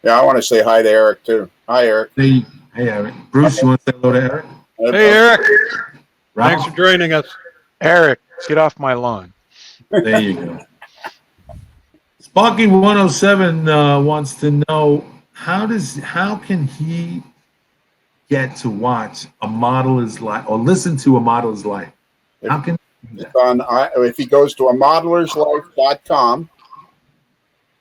Yeah, I want to say hi to Eric too. Hi, Eric. Hey, Eric. Bruce, you want to say hello to Eric? Hey, Eric. Ralph? Thanks for joining us. Eric, get off my lawn. There you go. Sparky 107 wants to know how can he get to watch a modeler's life or listen to a modeler's life? How can he do that? If he goes to amodeler'slife.com,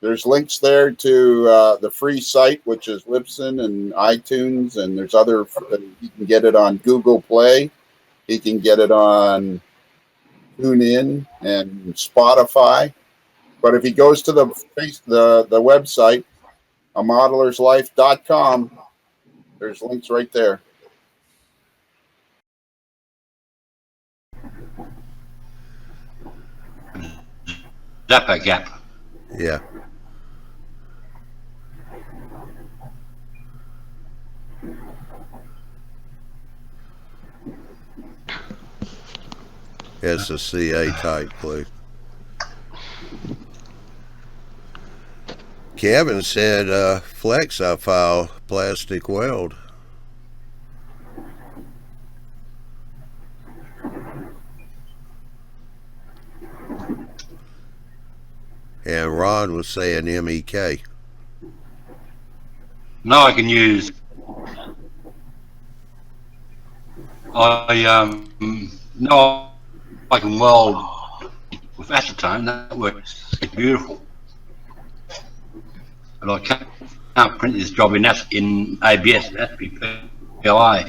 there's links there to the free site, which is Libsyn and iTunes, and there's other. You can get it on Google Play. He can get it on TuneIn and Spotify. But if he goes to the website, amodeler'slife.com, there's links right there. Zappa gap. Yeah. It's a CA type glue. Kevin said Flexifile plastic weld. And Ron was saying MEK. No, I can use. No, I can weld with acetone. That works. It's beautiful. But I can't print this job in ABS. It has to be PLA.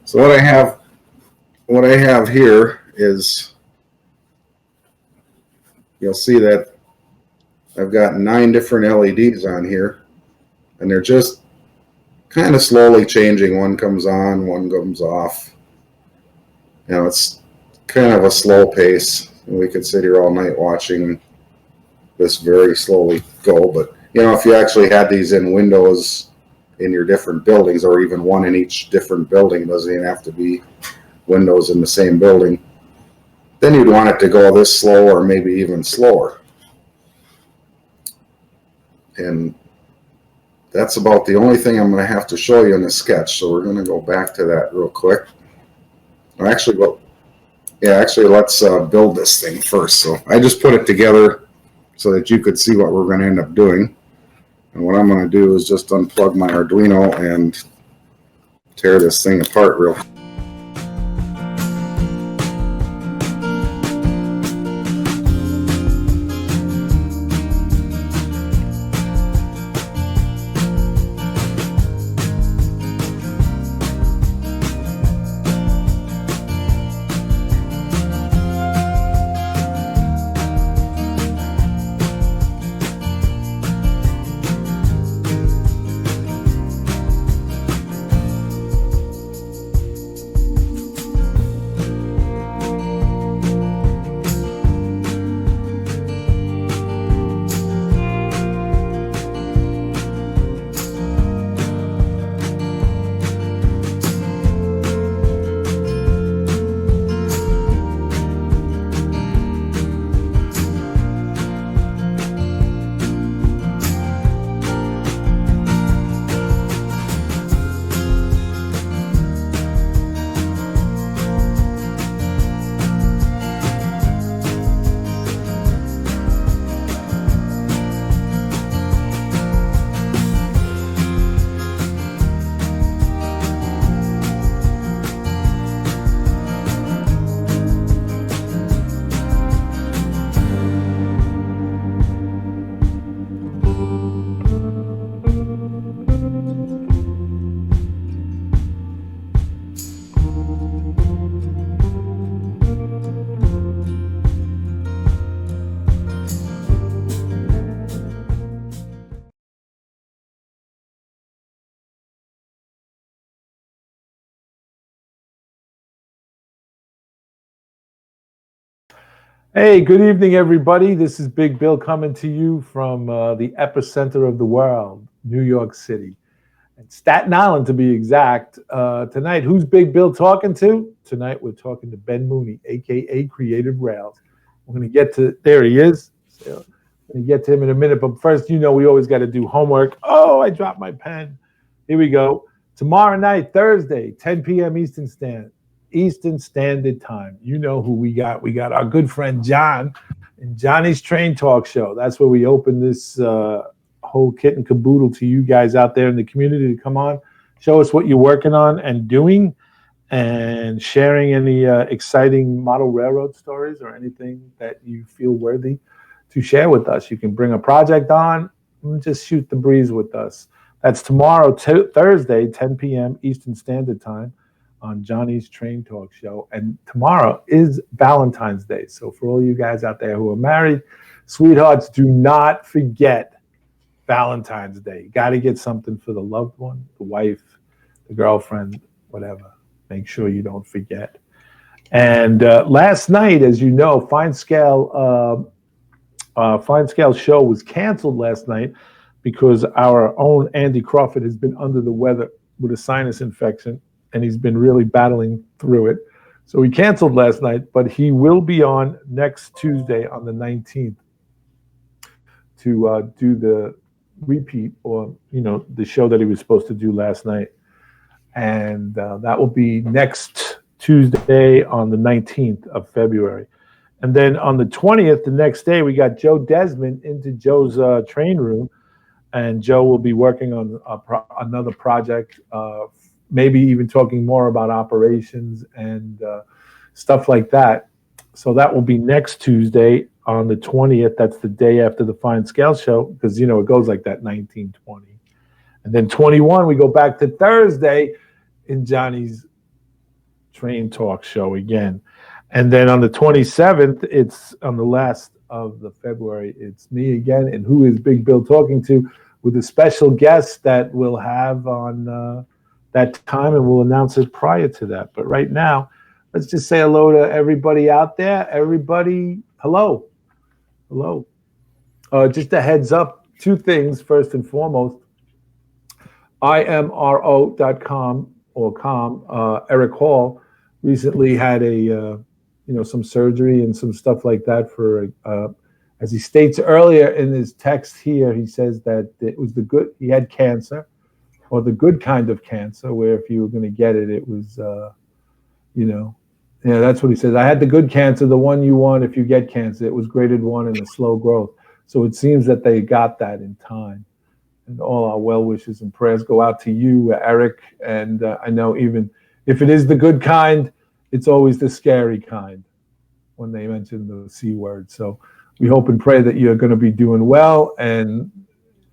So what I have here is, you'll see that I've got 9 different LEDs on here, and they're just kind of slowly changing. One comes on, one comes off. You know, it's kind of a slow pace, and we could sit here all night watching this very slowly go. But you know, if you actually had these in windows in your different buildings, or even one in each different building, doesn't even have to be windows in the same building, then you'd want it to go this slow or maybe even slower. And that's about the only thing I'm going to have to show you in the sketch. So we're going to go back to that real quick. Actually, let's build this thing first. So I just put it together so that you could see what we're going to end up doing. And what I'm going to do is just unplug my Arduino and tear this thing apart real quick. Hey, good evening, everybody. This is Big Bill coming to you from the epicenter of the world, New York City, and Staten Island to be exact. Tonight, who's Big Bill talking to? Tonight, we're talking to Ben Mooney, aka Creative Rails. We're going to get to, there he is. So, we're going to get to him in a minute, but first, we always got to do homework. Oh, I dropped my pen. Here we go. Tomorrow night, Thursday, 10 p.m. Eastern Standard Time. You know who we got. We got our good friend John and Johnny's Train Talk Show. That's where we open this whole kit and caboodle to you guys out there in the community to come on, show us what you're working on and doing, and sharing any exciting model railroad stories or anything that you feel worthy to share with us. You can bring a project on and just shoot the breeze with us. That's tomorrow, Thursday, 10 p.m. Eastern Standard Time, on Johnny's Train Talk Show. And tomorrow is Valentine's Day. So for all you guys out there who are married, sweethearts, do not forget Valentine's Day. Got to get something for the loved one, the wife, the girlfriend, whatever. Make sure you don't forget. And last night, as you know, Fine Scale show was canceled last night because our own Andy Crawford has been under the weather with a sinus infection, and he's been really battling through it. So he canceled last night, but he will be on next Tuesday on the 19th to do the repeat, or, the show that he was supposed to do last night. And that will be next Tuesday on the 19th of February. And then on the 20th, the next day, we got Joe Desmond into Joe's train room, and Joe will be working on another project, maybe even talking more about operations and stuff like that. So that will be next Tuesday on the 20th. That's the day after the Fine Scale show, because, it goes like that, 19, 20. And then 21, we go back to Thursday in Johnny's Train Talk Show again. And then on the 27th, it's on the last of the February, it's me again. And who is Big Bill talking to, with a special guest that we'll have on that time, and we'll announce it prior to that. But right now, let's just say hello to everybody out there. Everybody, hello. Hello. Just a heads up, two things. First and foremost, imro.com or com, Eric Hall recently had some surgery and some stuff like that for, as he states earlier in his text here, he says that it was he had cancer, or the good kind of cancer, where if you were going to get it, it was, that's what he says. I had the good cancer, the one you want if you get cancer. It was graded 1 and a slow growth. So it seems that they got that in time. And all our well wishes and prayers go out to you, Eric. And I know even if it is the good kind, it's always the scary kind when they mention the C word. So we hope and pray that you're going to be doing well and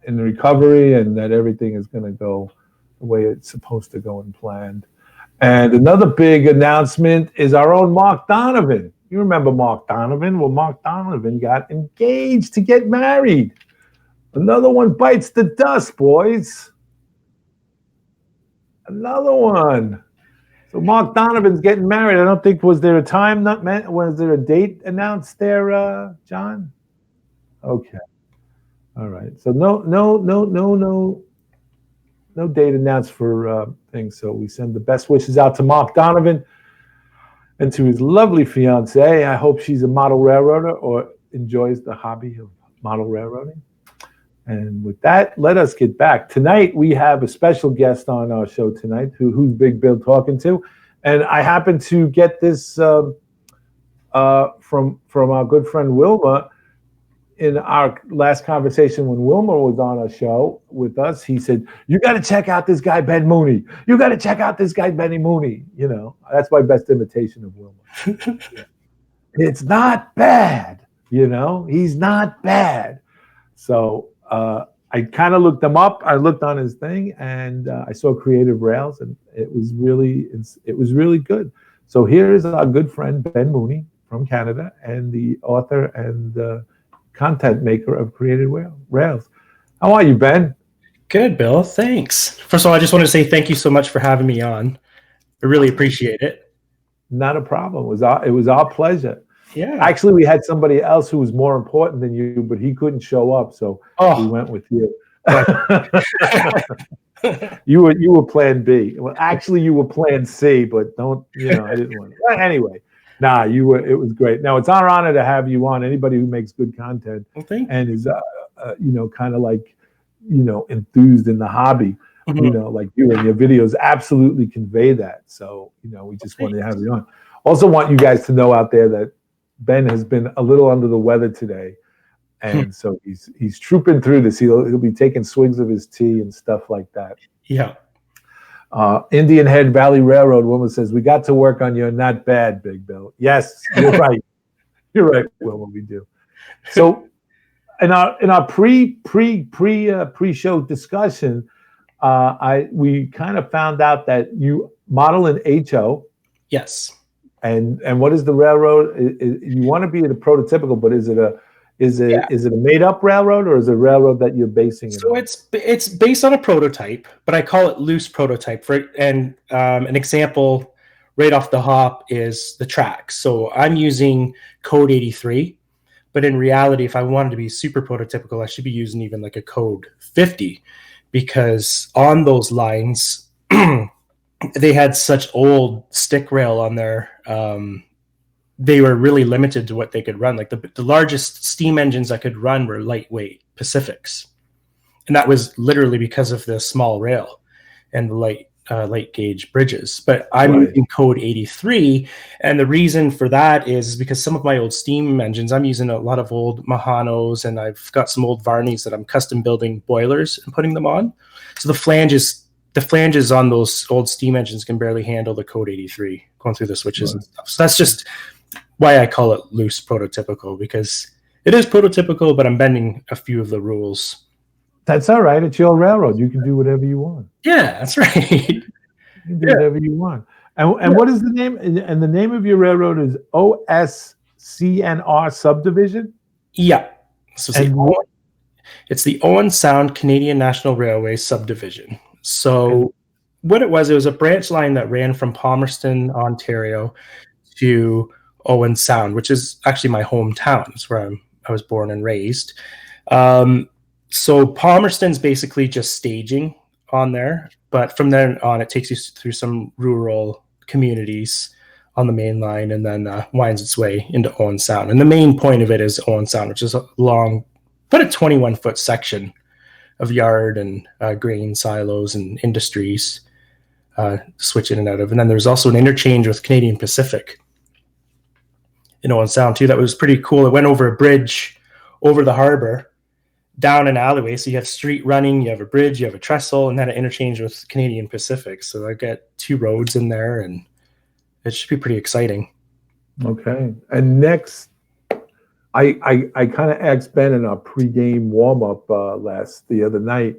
in the recovery, and that everything is going to go the way it's supposed to go and planned. And another big announcement is our own Mark Donovan. You remember Mark Donovan? Well, Mark Donovan got engaged to get married. Another one bites the dust, boys. Another one. So Mark Donovan's getting married. I don't think, was there a time not meant? Was there a date announced there, John? Okay. All right. So no date announced for things. So we send the best wishes out to Mark Donovan and to his lovely fiancée. I hope she's a model railroader or enjoys the hobby of model railroading. And with that, let us get back. Tonight, we have a special guest on our show tonight, who's Big Bill talking to. And I happened to get this from our good friend Wilma. In our last conversation, when Wilmer was on our show with us, he said, "You got to check out this guy, Ben Mooney. You got to check out this guy, Benny Mooney." That's my best imitation of Wilmer. It's not bad. He's not bad. So I kind of looked them up. I looked on his thing, and I saw Creative Rails, and it was really good. So here is our good friend Ben Mooney from Canada, and the author and content maker of Creative Rails. How are you, Ben? Good, Bill. Thanks. First of all, I just want to say thank you so much for having me on. I really appreciate it. Not a problem. It was our pleasure. Yeah. Actually, we had somebody else who was more important than you, but he couldn't show up, so we went with you. You were Plan B. Well, actually, you were Plan C, but I didn't want to. Anyway, it was great. Now, it's our honor to have you on. Anybody who makes good content and is, kind of like, enthused in the hobby, like you, and your videos absolutely convey that. So, we just wanted to have you on. Also want you guys to know out there that Ben has been a little under the weather today. And so he's trooping through this. He'll be taking swigs of his tea and stuff like that. Yeah. Indian Head Valley Railroad woman says, "We got to work on your not bad, Big Bill." Yes, you're right. You're right, Wilma. We do. So, in our pre-show discussion, we kind of found out that you model in HO. Yes. And what is the railroad? You want to be the prototypical, but is it a made up railroad, or is it a railroad that you're basing it on? So it's based on a prototype, but I call it loose prototype. And an example right off the hop is the tracks. So I'm using code 83, but in reality, if I wanted to be super prototypical, I should be using even like a code 50, because on those lines, they had such old stick rail on there. They were really limited to what they could run. Like the largest steam engines I could run were lightweight Pacifics. And that was literally because of the small rail and the light gauge bridges. But I'm using code 83. And the reason for that is because some of my old steam engines, I'm using a lot of old Mahanos, and I've got some old Varneys that I'm custom building boilers and putting them on. So the flanges on those old steam engines can barely handle the code 83 going through the switches and stuff. So that's just why I call it loose prototypical, because it is prototypical, but I'm bending a few of the rules. That's all right. It's your railroad. You can do whatever you want. Yeah, that's right. You can do whatever you want. And what is the name? And the name of your railroad is OSCNR Subdivision? Yeah. So it's the Owen Sound Canadian National Railway Subdivision. So what it was a branch line that ran from Palmerston, Ontario to Owen Sound, which is actually my hometown. It's where I was born and raised. So Palmerston's basically just staging on there, but from then on, it takes you through some rural communities on the main line, and then winds its way into Owen Sound. And the main point of it is Owen Sound, which is a long, about a 21-foot section of yard and grain silos and industries switch in and out of. And then there's also an interchange with Canadian Pacific in Owen Sound too. That was pretty cool. It went over a bridge over the harbor, down an alleyway. So you have street running, you have a bridge, you have a trestle, and then an interchange with Canadian Pacific. So I got two roads in there, and it should be pretty exciting. Okay. And next, I kind of asked Ben in our pregame warm-up the other night,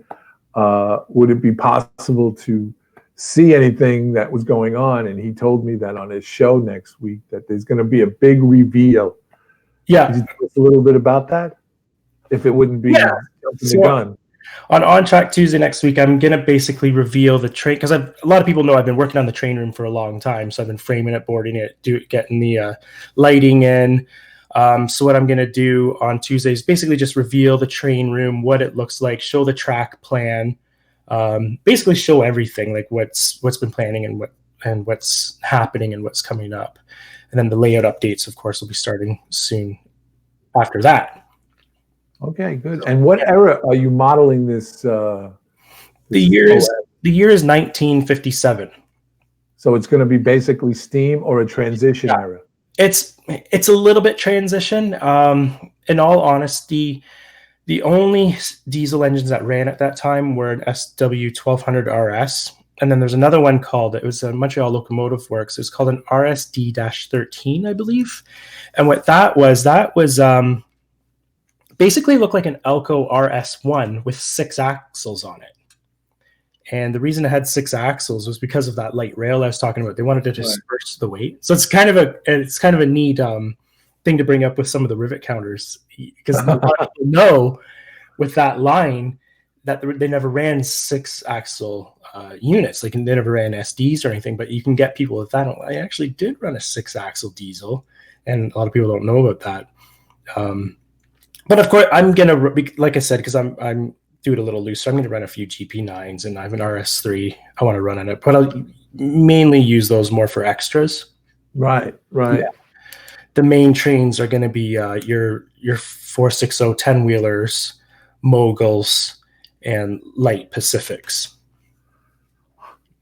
would it be possible to see anything that was going on? And he told me that on his show next week that there's going to be a big reveal. Yeah. Could you tell us a little bit about that? If it wouldn't be jumping the gun. On Track Tuesday next week, I'm going to basically reveal the train, because a lot of people know I've been working on the train room for a long time. So I've been framing it, boarding it, getting the lighting in. So what I'm going to do on Tuesday is basically just reveal the train room, what it looks like, show the track plan, basically show everything, like what's been planning and what's happening and what's coming up. And then the layout updates, of course, will be starting soon after that. Okay, good. And what era are you modeling this? The year is 1957. So it's going to be basically steam or a transition era? It's a little bit transition. In all honesty, the only diesel engines that ran at that time were an SW 1200 RS. And then there's another one it was a Montreal Locomotive Works. It was called an RSD-13, I believe. And what that was basically looked like an Elco RS1 with 6 axles on it. And the reason it had 6 axles was because of that light rail I was talking about. They wanted to disperse the weight. So it's kind of a neat thing to bring up with some of the rivet counters, because a lot of people know with that line that they never ran 6 axle units. Like, they never ran SDs or anything, but you can get people with that. I actually did run a 6 axle diesel, and a lot of people don't know about that. But of course, I'm gonna, like I said, because I'm do it a little looser, I'm going to run a few GP9s, and I have an RS3 I want to run on it, but I'll mainly use those more for extras. Right. Yeah. The main trains are going to be your 460 10-wheelers, moguls, and light Pacifics.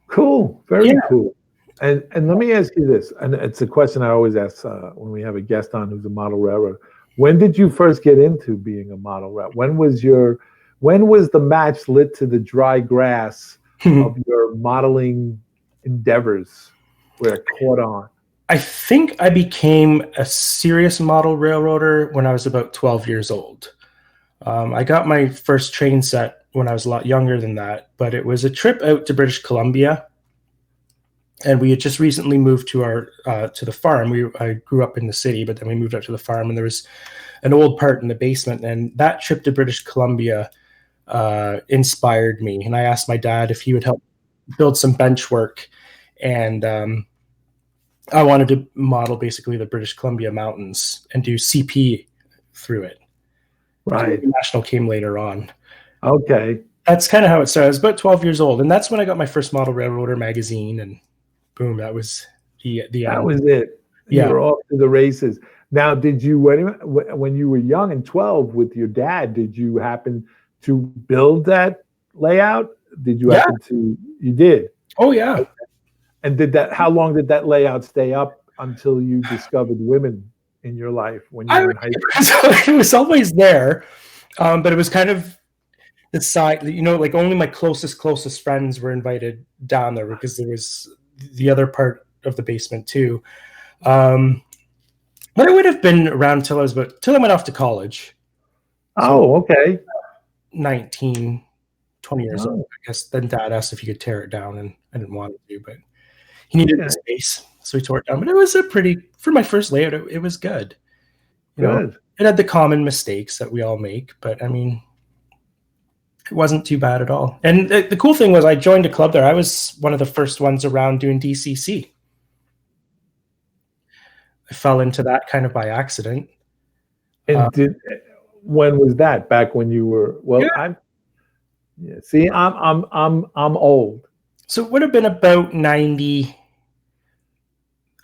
Cool. Very cool. And let me ask you this, and it's a question I always ask when we have a guest on who's a model railroader. When did you first get into being a model railroader? When was the match lit to the dry grass of your modeling endeavors where it caught on? I think I became a serious model railroader when I was about 12 years old. I got my first train set when I was a lot younger than that, but it was a trip out to British Columbia, and we had just recently moved to the farm. I grew up in the city, but then we moved out to the farm, and there was an old part in the basement, and that trip to British Columbia inspired me. And I asked my dad if he would help build some bench work, and I wanted to model basically the British Columbia mountains and do CP through it. Right. National came later on. Okay. That's kind of how it started. I was about 12 years old, and that's when I got my first model railroader magazine, and boom, that was the that was it. Yeah. You were off to the races. Now, did you, when you were young and 12 with your dad, did you happen to build that layout? Did you happen to? You did. Oh yeah. And how long did that layout stay up until you discovered women in your life when you were in high school? It was always there, but it was kind of the side. Like, only my closest friends were invited down there, because there was the other part of the basement too. But it would have been around till I went off to college. Oh, okay. 19, 20 years old, I guess. Then Dad asked if he could tear it down, and I didn't want to, but he needed the space, so he tore it down. But it was for my first layout, it was good. It had the common mistakes that we all make, but I mean, it wasn't too bad at all. And the cool thing was, I joined a club there. I was one of the first ones around doing DCC. I fell into that kind of by accident. And when was that? Back when you were? Well, yeah. See, I'm old. So it would have been about 90.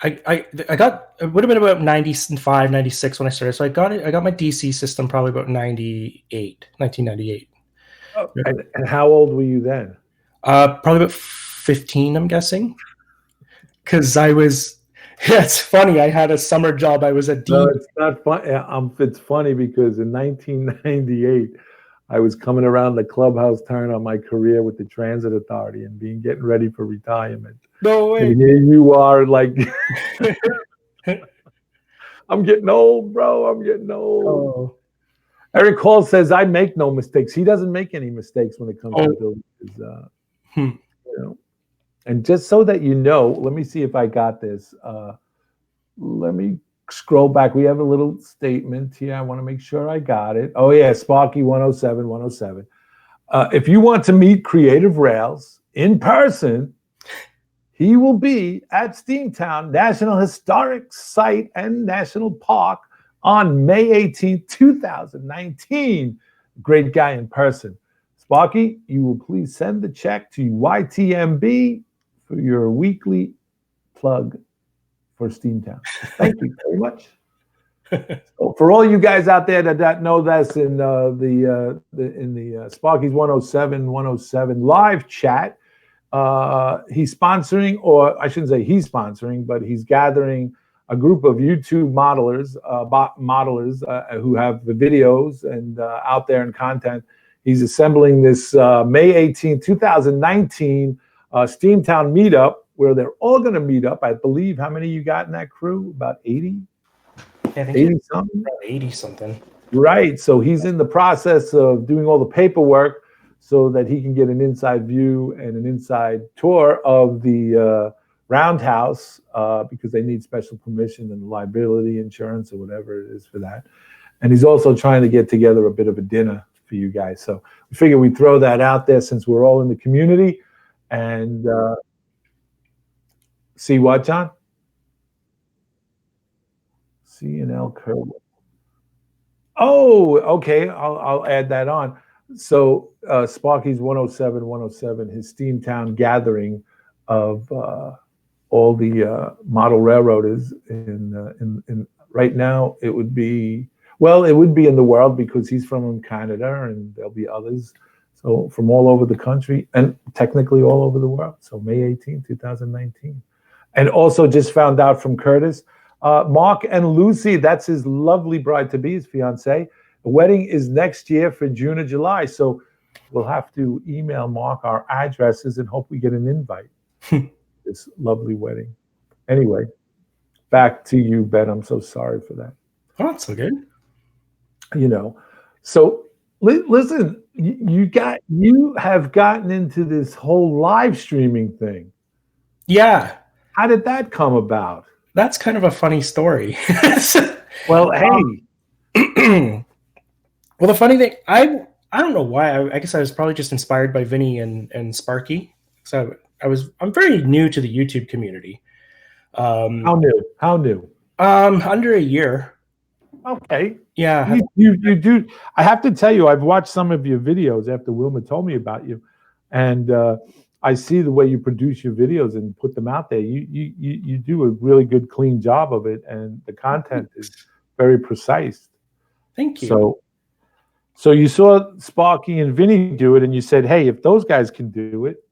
I got, it would have been about 95, 96 when I started. So I got my DC system probably about 1998. Oh, and how old were you then? Probably about 15, I'm guessing. Because I was, it's funny, I had a summer job. I was a dean. No, it's not funny. It's funny because in 1998, I was coming around the clubhouse turn on my career with the Transit Authority and getting ready for retirement. No way. And here you are, like, I'm getting old, bro. I'm getting old. Oh. Eric Hall says, I make no mistakes. He doesn't make any mistakes when it comes to building his, And just so that you know, let me see if I got this. Let me scroll back. We have a little statement here. I want to make sure I got it. Oh, yeah, Sparky 107. If you want to meet Creative Rails in person, he will be at Steamtown National Historic Site and National Park on May 18th, 2019. Great guy in person. Sparky, you will please send the check to YTMB for your weekly plug for Steamtown. Thank you very much. So for all you guys out there that know this in the Sparky's 107 live chat, he's sponsoring, or I shouldn't say he's sponsoring, but he's gathering a group of YouTube modelers who have the videos and out there in content. He's assembling this May 18, 2019 Steamtown meetup, where they're all going to meet up. I believe, how many you got in that crew? About 80? I think 80 something? 80 something. Right. So he's in the process of doing all the paperwork so that he can get an inside view and an inside tour of the roundhouse because they need special permission and liability insurance or whatever it is for that. And he's also trying to get together a bit of a dinner for you guys. So we figured we'd throw that out there since we're all in the community. And see what, John? C&L Curve. Oh, okay. I'll add that on. So Sparky's 107, his Steamtown gathering of all the model railroaders in right now. It would be in the world because he's from Canada and there'll be others. So from all over the country and technically all over the world. So May 18, 2019. And also just found out from Curtis, Mark and Lucy, that's his lovely bride-to-be, his fiance. The wedding is next year for June or July. So we'll have to email Mark our addresses and hope we get an invite. This lovely wedding. Anyway, back to you, Ben. I'm so sorry for that. Oh, it's so good. You know, so listen, you have gotten into this whole live streaming thing. Yeah. How did that come about? That's kind of a funny story. Well, hey. Well, the funny thing, I don't know why. I guess I was probably just inspired by Vinny and Sparky. So I'm very new to the YouTube community. How new? Under a year. Okay. Yeah. You do. I have to tell you, I've watched some of your videos after Wilma told me about you, and I see the way you produce your videos and put them out there. You do a really good, clean job of it, and the content is very precise. Thank you. So you saw Sparky and Vinny do it, and you said, "Hey, if those guys can do it."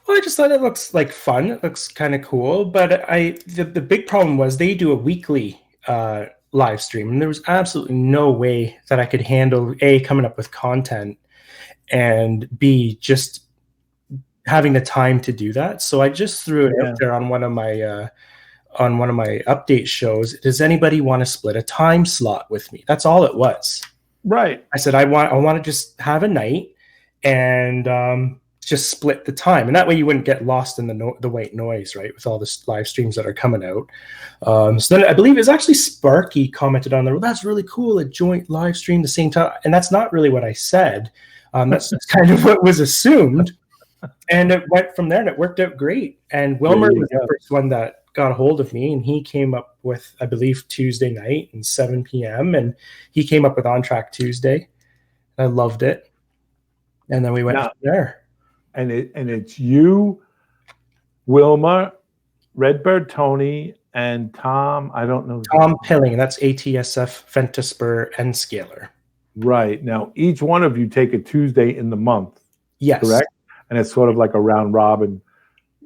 Well, I just thought it looks like fun. It looks kind of cool. But the big problem was they do a weekly live stream, and there was absolutely no way that I could handle A, coming up with content, and B, just having the time to do that. So I just threw it out there on one of my update shows. Does anybody want to split a time slot with me? That's all it was. Right. I said I want to just have a night and just split the time, and that way you wouldn't get lost in the white noise, right? With all the live streams that are coming out. So then I believe it's actually Sparky commented on there. Well, that's really cool, a joint live stream the same time, and that's not really what I said. That's kind of what was assumed, and it went from there, and it worked out great. And Wilmer was the first one that got a hold of me, and he came up with, I believe, Tuesday night and 7 p.m. and he came up with On Track Tuesday. I loved it, and then we went from there. And it's you, Wilma, Redbird Tony, and Tom. I don't know. Tom Pilling. That's ATSF, Fentispur, and Scalar. Right. Now, each one of you take a Tuesday in the month. Yes. Correct? And it's sort of like a round robin.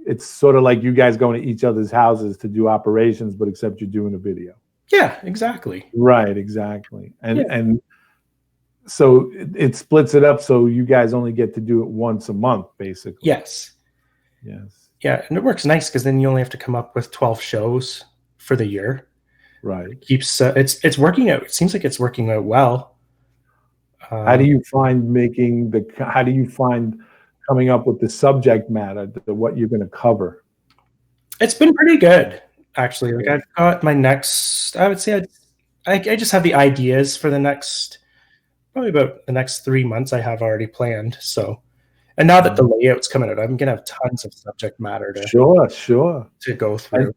It's sort of like you guys going to each other's houses to do operations, but except you're doing a video. Yeah, exactly. Right, exactly. And so it splits it up so you guys only get to do it once a month, basically. Yes. Yeah, and it works nice because then you only have to come up with 12 shows for the year. Right. It keeps it's working out. It seems like it's working out well. How do you find coming up with the subject matter, what you're going to cover? It's been pretty good, actually. Like I've got my next, I would say I just have the ideas for probably about the next 3 months I have already planned. So, and now that the layout's coming out, I'm going to have tons of subject matter to go through. And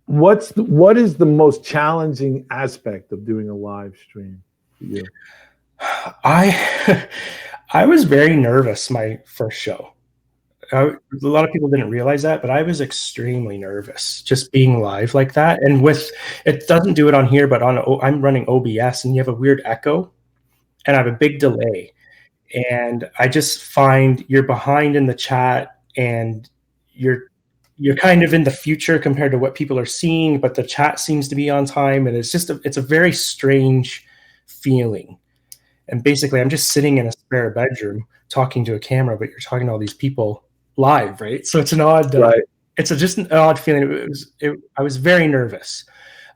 what is the most challenging aspect of doing a live stream for you? I was very nervous my first show. A lot of people didn't realize that, but I was extremely nervous just being live like that. And it doesn't do it on here, but I'm running OBS, and you have a weird echo, and I have a big delay. And I just find you're behind in the chat, and you're kind of in the future compared to what people are seeing, but the chat seems to be on time, and it's a very strange feeling. And basically, I'm just sitting in a spare bedroom talking to a camera, but you're talking to all these people live, right? So it's an odd, just an odd feeling. I was very nervous,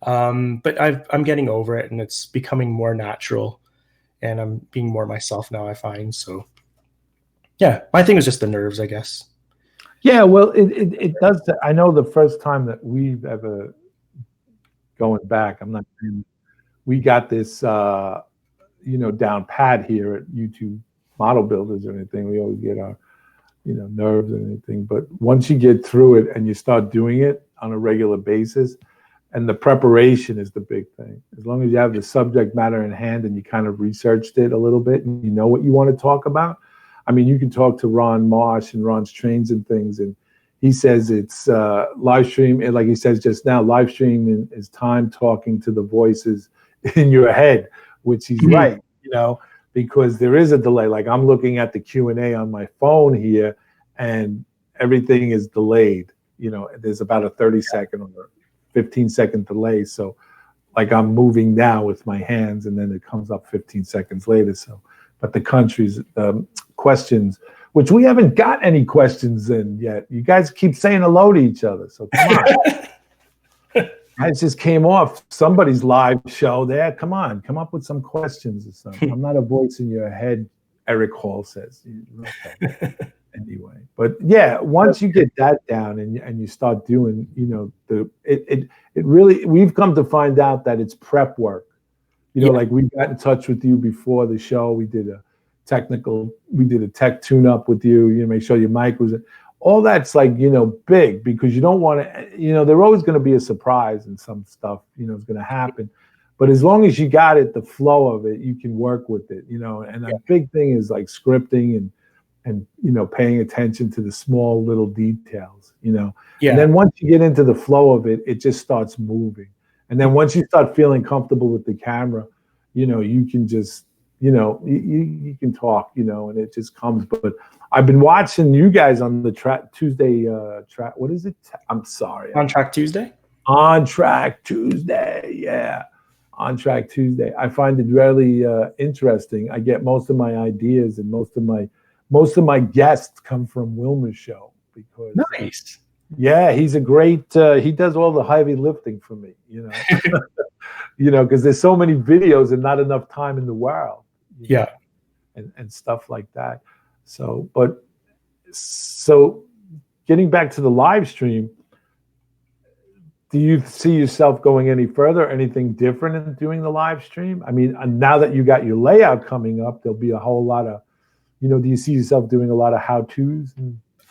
but I'm getting over it, and it's becoming more natural. and I'm being more myself now, I find. So yeah, my thing was just the nerves, I guess. Yeah, well, it does. I know the first time that we've ever going back, I'm not saying we got this, down pat here at YouTube Model Builders or anything. We always get our, nerves and anything. But once you get through it and you start doing it on a regular basis, and the preparation is the big thing. As long as you have the subject matter in hand and you kind of researched it a little bit and you know what you want to talk about. I mean, you can talk to Ron Marsh and Ron's Trains and Things, and he says it's live stream. And like he says just now, live stream is time talking to the voices in your head, which he's right, because there is a delay. Like I'm looking at the Q&A on my phone here and everything is delayed. There's about a 30-second or 15-second delay. So like I'm moving now with my hands and then it comes up 15 seconds later. So, but the country's questions, which we haven't got any questions in yet. You guys keep saying hello to each other. So come on. I just came off somebody's live show there. Come on, come up with some questions or something. I'm not a voice in your head, Eric Hall says. Okay. Anyway, but yeah, once you get that down and you start doing, it really, we've come to find out that it's prep work. Like we got in touch with you before the show. We did a tech tune-up with you, make sure your mic was, all that's like, big, because you don't want to, they're always going to be a surprise and some stuff, is going to happen. But as long as you got it, the flow of it, you can work with it, and a big thing is like scripting and paying attention to the small little details, And then once you get into the flow of it, it just starts moving. And then once you start feeling comfortable with the camera, you can just, you can talk, and it just comes. But I've been watching you guys on the Tuesday, what is it? I'm sorry. On Track Tuesday? On Track Tuesday, yeah. On Track Tuesday. I find it really interesting. I get most of my ideas and most of my guests come from Wilmer's show because nice. Yeah, he's a great. He does all the heavy lifting for me, because there's so many videos and not enough time in the world. And stuff like that. So getting back to the live stream, do you see yourself going any further, anything different in doing the live stream? I mean, now that you got your layout coming up, there'll be a whole lot of, do you see yourself doing a lot of how-tos?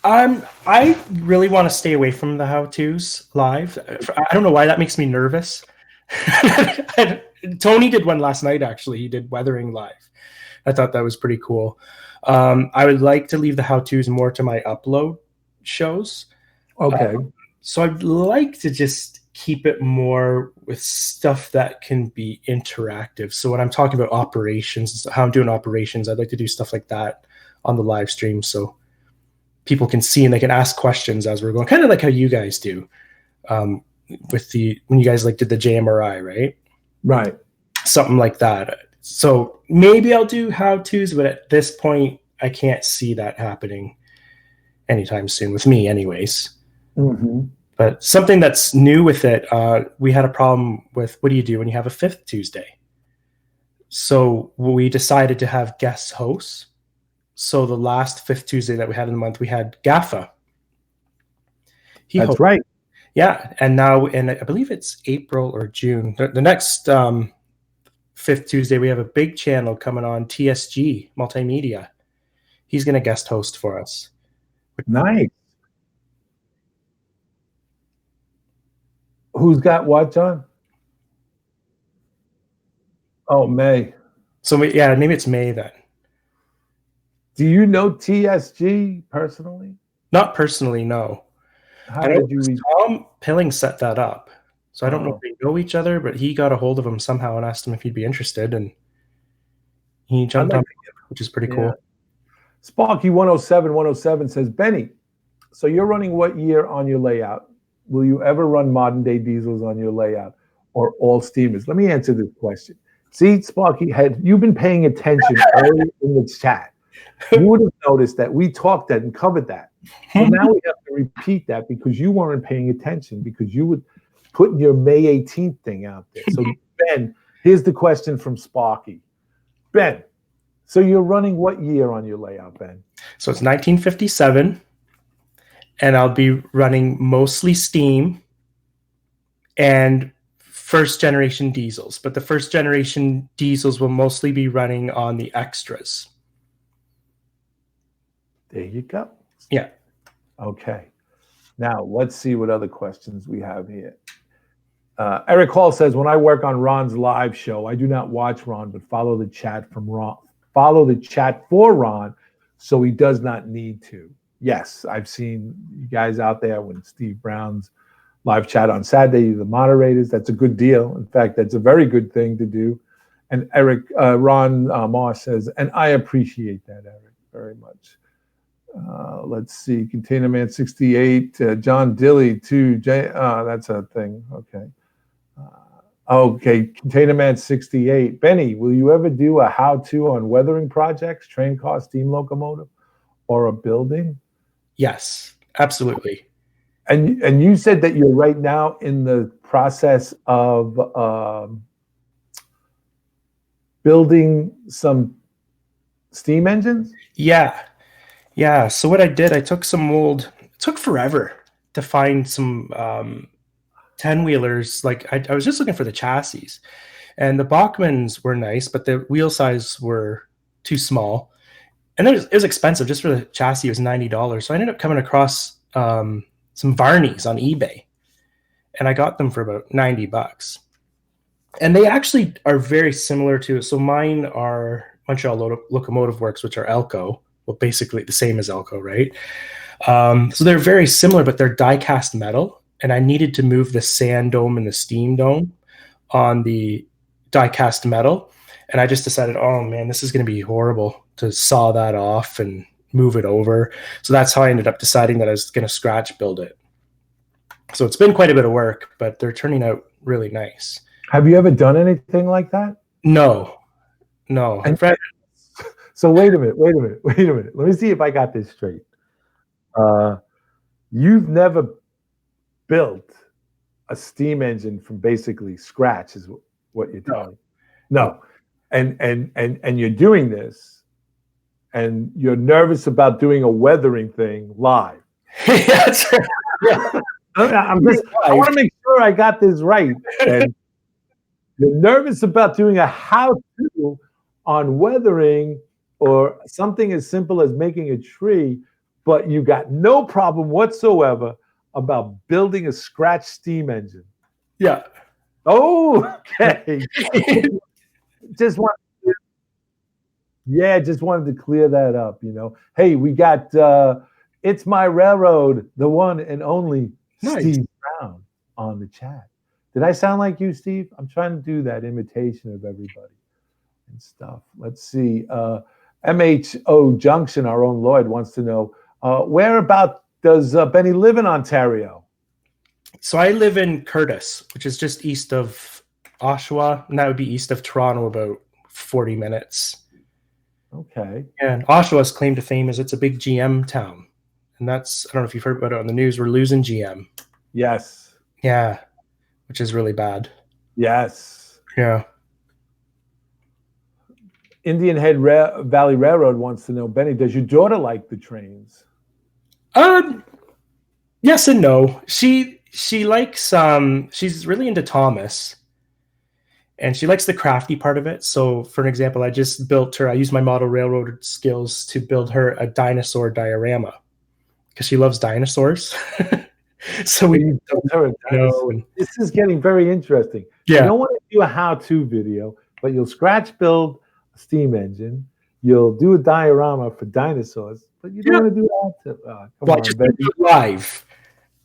I really want to stay away from the how-tos live. I don't know why that makes me nervous. Tony did one last night, actually. He did weathering live. I thought that was pretty cool. I would like to leave the how-tos more to my upload shows. Okay. So I'd like to just keep it more with stuff that can be interactive. So when I'm talking about operations, how I'm doing operations, I'd like to do stuff like that on the live stream so people can see and they can ask questions as we're going, kind of like how you guys do when you guys did the JMRI, right? Right. Something like that. So maybe I'll do how-tos, but at this point, I can't see that happening anytime soon with me anyways. Mm-hmm. But something that's new with it, we had a problem with what do you do when you have a fifth Tuesday? So we decided to have guest hosts. So the last fifth Tuesday that we had in the month, we had Gaffa. That's right. Yeah. And now, I believe it's April or June, the next fifth Tuesday, we have a big channel coming on, TSG Multimedia. He's going to guest host for us. Nice. Who's got what, John? Oh, May. So maybe it's May then. Do you know TSG personally? Not personally, no. How did you? Tom Pilling set that up. So I don't know if they know each other, but he got a hold of him somehow and asked him if he'd be interested, and he jumped on, which is pretty cool. Sparky 107 says, Benny, so you're running what year on your layout? Will you ever run modern day diesels on your layout or all steamers? Let me answer this question. See, Sparky, had you been paying attention early in the chat, you would have noticed that we talked that and covered that. So now we have to repeat that because you weren't paying attention because you would put your May 18th thing out there. So Ben, here's the question from Sparky. Ben, so you're running what year on your layout, Ben? So it's 1957, and I'll be running mostly steam and first generation diesels, but the first generation diesels will mostly be running on the extras. There you go. Yeah. Okay. Now let's see what other questions we have here. Eric Hall says, when I work on Ron's live show, I do not watch Ron, but follow the chat from Ron. Follow the chat for Ron, so he does not need to. Yes, I've seen you guys out there when Steve Brown's live chat on Saturday, the moderators. That's a good deal. In fact, that's a very good thing to do. And Ron Moss says, and I appreciate that, Eric, very much. Let's see, Container Man 68, John Dilly 2, that's a thing. Okay. Okay, Container Man 68. Benny, will you ever do a how-to on weathering projects, train car, steam locomotive, or a building? Yes, absolutely. And you said that you're right now in the process of building some steam engines? Yeah. So what I did, I took it took forever to find some 10-wheelers. Like I was just looking for the chassis, and the Bachmans were nice, but the wheel size were too small. And it was expensive. Just for the chassis, it was $90. So I ended up coming across some Varneys on eBay, and I got them for about $90. And they actually are very similar to, so mine are Montreal Locomotive Works, which are Elco. Well, basically the same as Elco, right? So they're very similar, but they're die-cast metal. And I needed to move the sand dome and the steam dome on the die-cast metal. And I just decided, oh man, this is going to be horrible to saw that off and move it over. So that's how I ended up deciding that I was going to scratch build it. So it's been quite a bit of work, but they're turning out really nice. Have you ever done anything like that? No. And so wait a minute. Let me see if I got this straight. You've never built a steam engine from basically scratch, is what you're telling me. No. And you're doing this, and you're nervous about doing a weathering thing live. That's right. Yeah. I want to make sure I got this right. And you're nervous about doing a how-to on weathering or something as simple as making a tree, but you got no problem whatsoever about building a scratch steam engine. Yeah. Oh, okay. just wanted to clear that up, Hey, we got It's My Railroad, the one and only Steve Brown on the chat. Did I sound like you, Steve? I'm trying to do that imitation of everybody and stuff. Let's see. MHO Junction, our own Lloyd, wants to know, whereabout does Benny live in Ontario? So I live in Curtis, which is just east of Oshawa, and that would be east of Toronto, about 40 minutes. Okay. And Oshawa's claim to fame is it's a big GM town. And that's, I don't know if you've heard about it on the news, we're losing GM. Yes. Yeah, which is really bad. Yes. Yeah. Indian Head Valley Railroad wants to know, Benny, does your daughter like the trains? Yes and no. She likes she's really into Thomas, and she likes the crafty part of it. So for an example, I used my model railroad skills to build her a dinosaur diorama because she loves dinosaurs. So we built her a dinosaur. This is getting very interesting. Yeah. You don't want to do a how-to video, but you'll scratch build a steam engine. You'll do a diorama for dinosaurs, but you don't want to do that. Just do it live.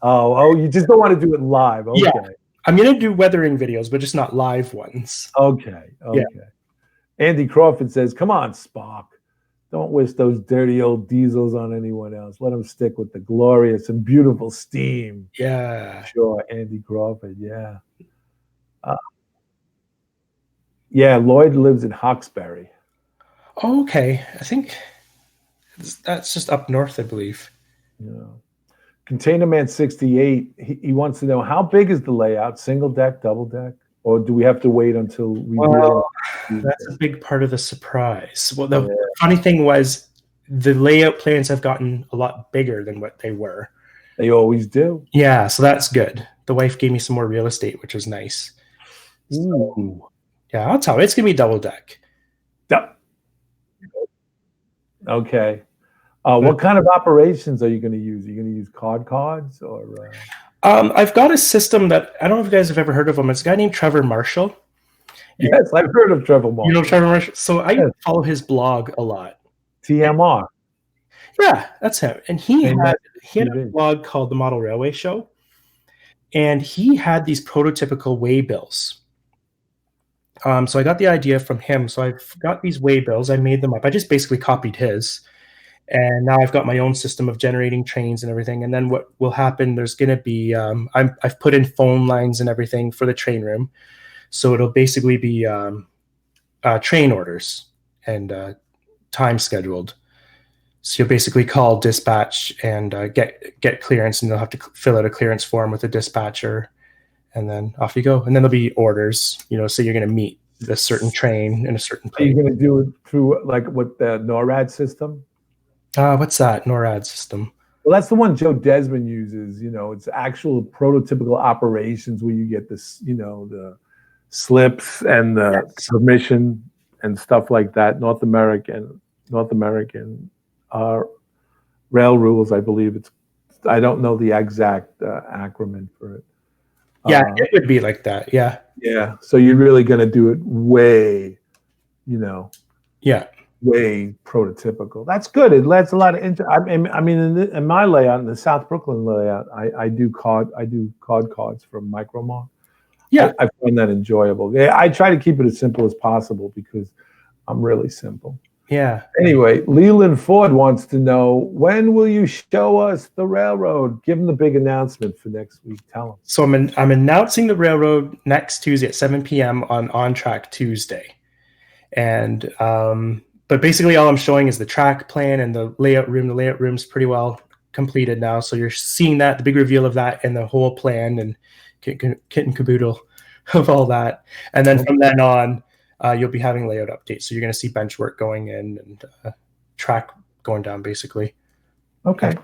Oh, you just don't want to do it live. Okay. Yeah. I'm going to do weathering videos, but just not live ones. Okay. Yeah. Andy Crawford says, come on, Spock. Don't wish those dirty old diesels on anyone else. Let them stick with the glorious and beautiful steam. Yeah. Sure, Andy Crawford, yeah. Lloyd lives in Hawkesbury. Oh, okay. I think that's just up north, I believe. Yeah. Container Man 68, he wants to know, how big is the layout? Single deck, double deck? Or do we have to wait until we That's a big part of the surprise. Well, the funny thing was the layout plans have gotten a lot bigger than what they were. They always do. Yeah, so that's good. The wife gave me some more real estate, which was nice. Ooh. Yeah, I'll tell you, it's going to be double deck. Yep. Okay. What kind of operations are you going to use? Are you going to use cards or? I've got a system that I don't know if you guys have ever heard of him. It's a guy named Trevor Marshall. Yes, I've heard of Trevor Marshall. You know Trevor Marshall? So I follow his blog a lot. TMR. Yeah, that's him. And he had a TV. blog called The Model Railway Show. And he had these prototypical waybills. So I got the idea from him. So I've got these waybills. I made them up. I just basically copied his. And now I've got my own system of generating trains and everything. And then what will happen, there's going to be, I've put in phone lines and everything for the train room. So it'll basically be train orders and time scheduled. So you'll basically call dispatch and get clearance, and you'll have to fill out a clearance form with the dispatcher, and then off you go. And then there'll be orders, so you're going to meet a certain train in a certain Are you place. going to do it through with the NORAD system? What's that? NORAD system. Well, that's the one Joe Desmond uses. It's actual prototypical operations where you get this, the slips and the permission and stuff like that. North American rail rules, I believe. I don't know the exact acronym for it. Yeah, it would be like that. Yeah. Yeah. So you're really going to do it way, way prototypical. That's good. It adds a lot of interest. I mean, in my layout, in the South Brooklyn layout, I do cards from Micromart. Yeah, I find that enjoyable. Yeah, I try to keep it as simple as possible because I'm really simple. Yeah. Anyway, Leland Ford wants to know, when will you show us the railroad? Give him the big announcement for next week. Tell him. So I'm announcing the railroad next Tuesday at 7 p.m. on Track Tuesday. And but basically all I'm showing is the track plan and the layout room. The layout room's pretty well completed now. So you're seeing that, the big reveal of that and the whole plan and kit and caboodle of all that. And then from then on, you'll be having layout updates. So you're going to see bench work going in and track going down, basically. Okay.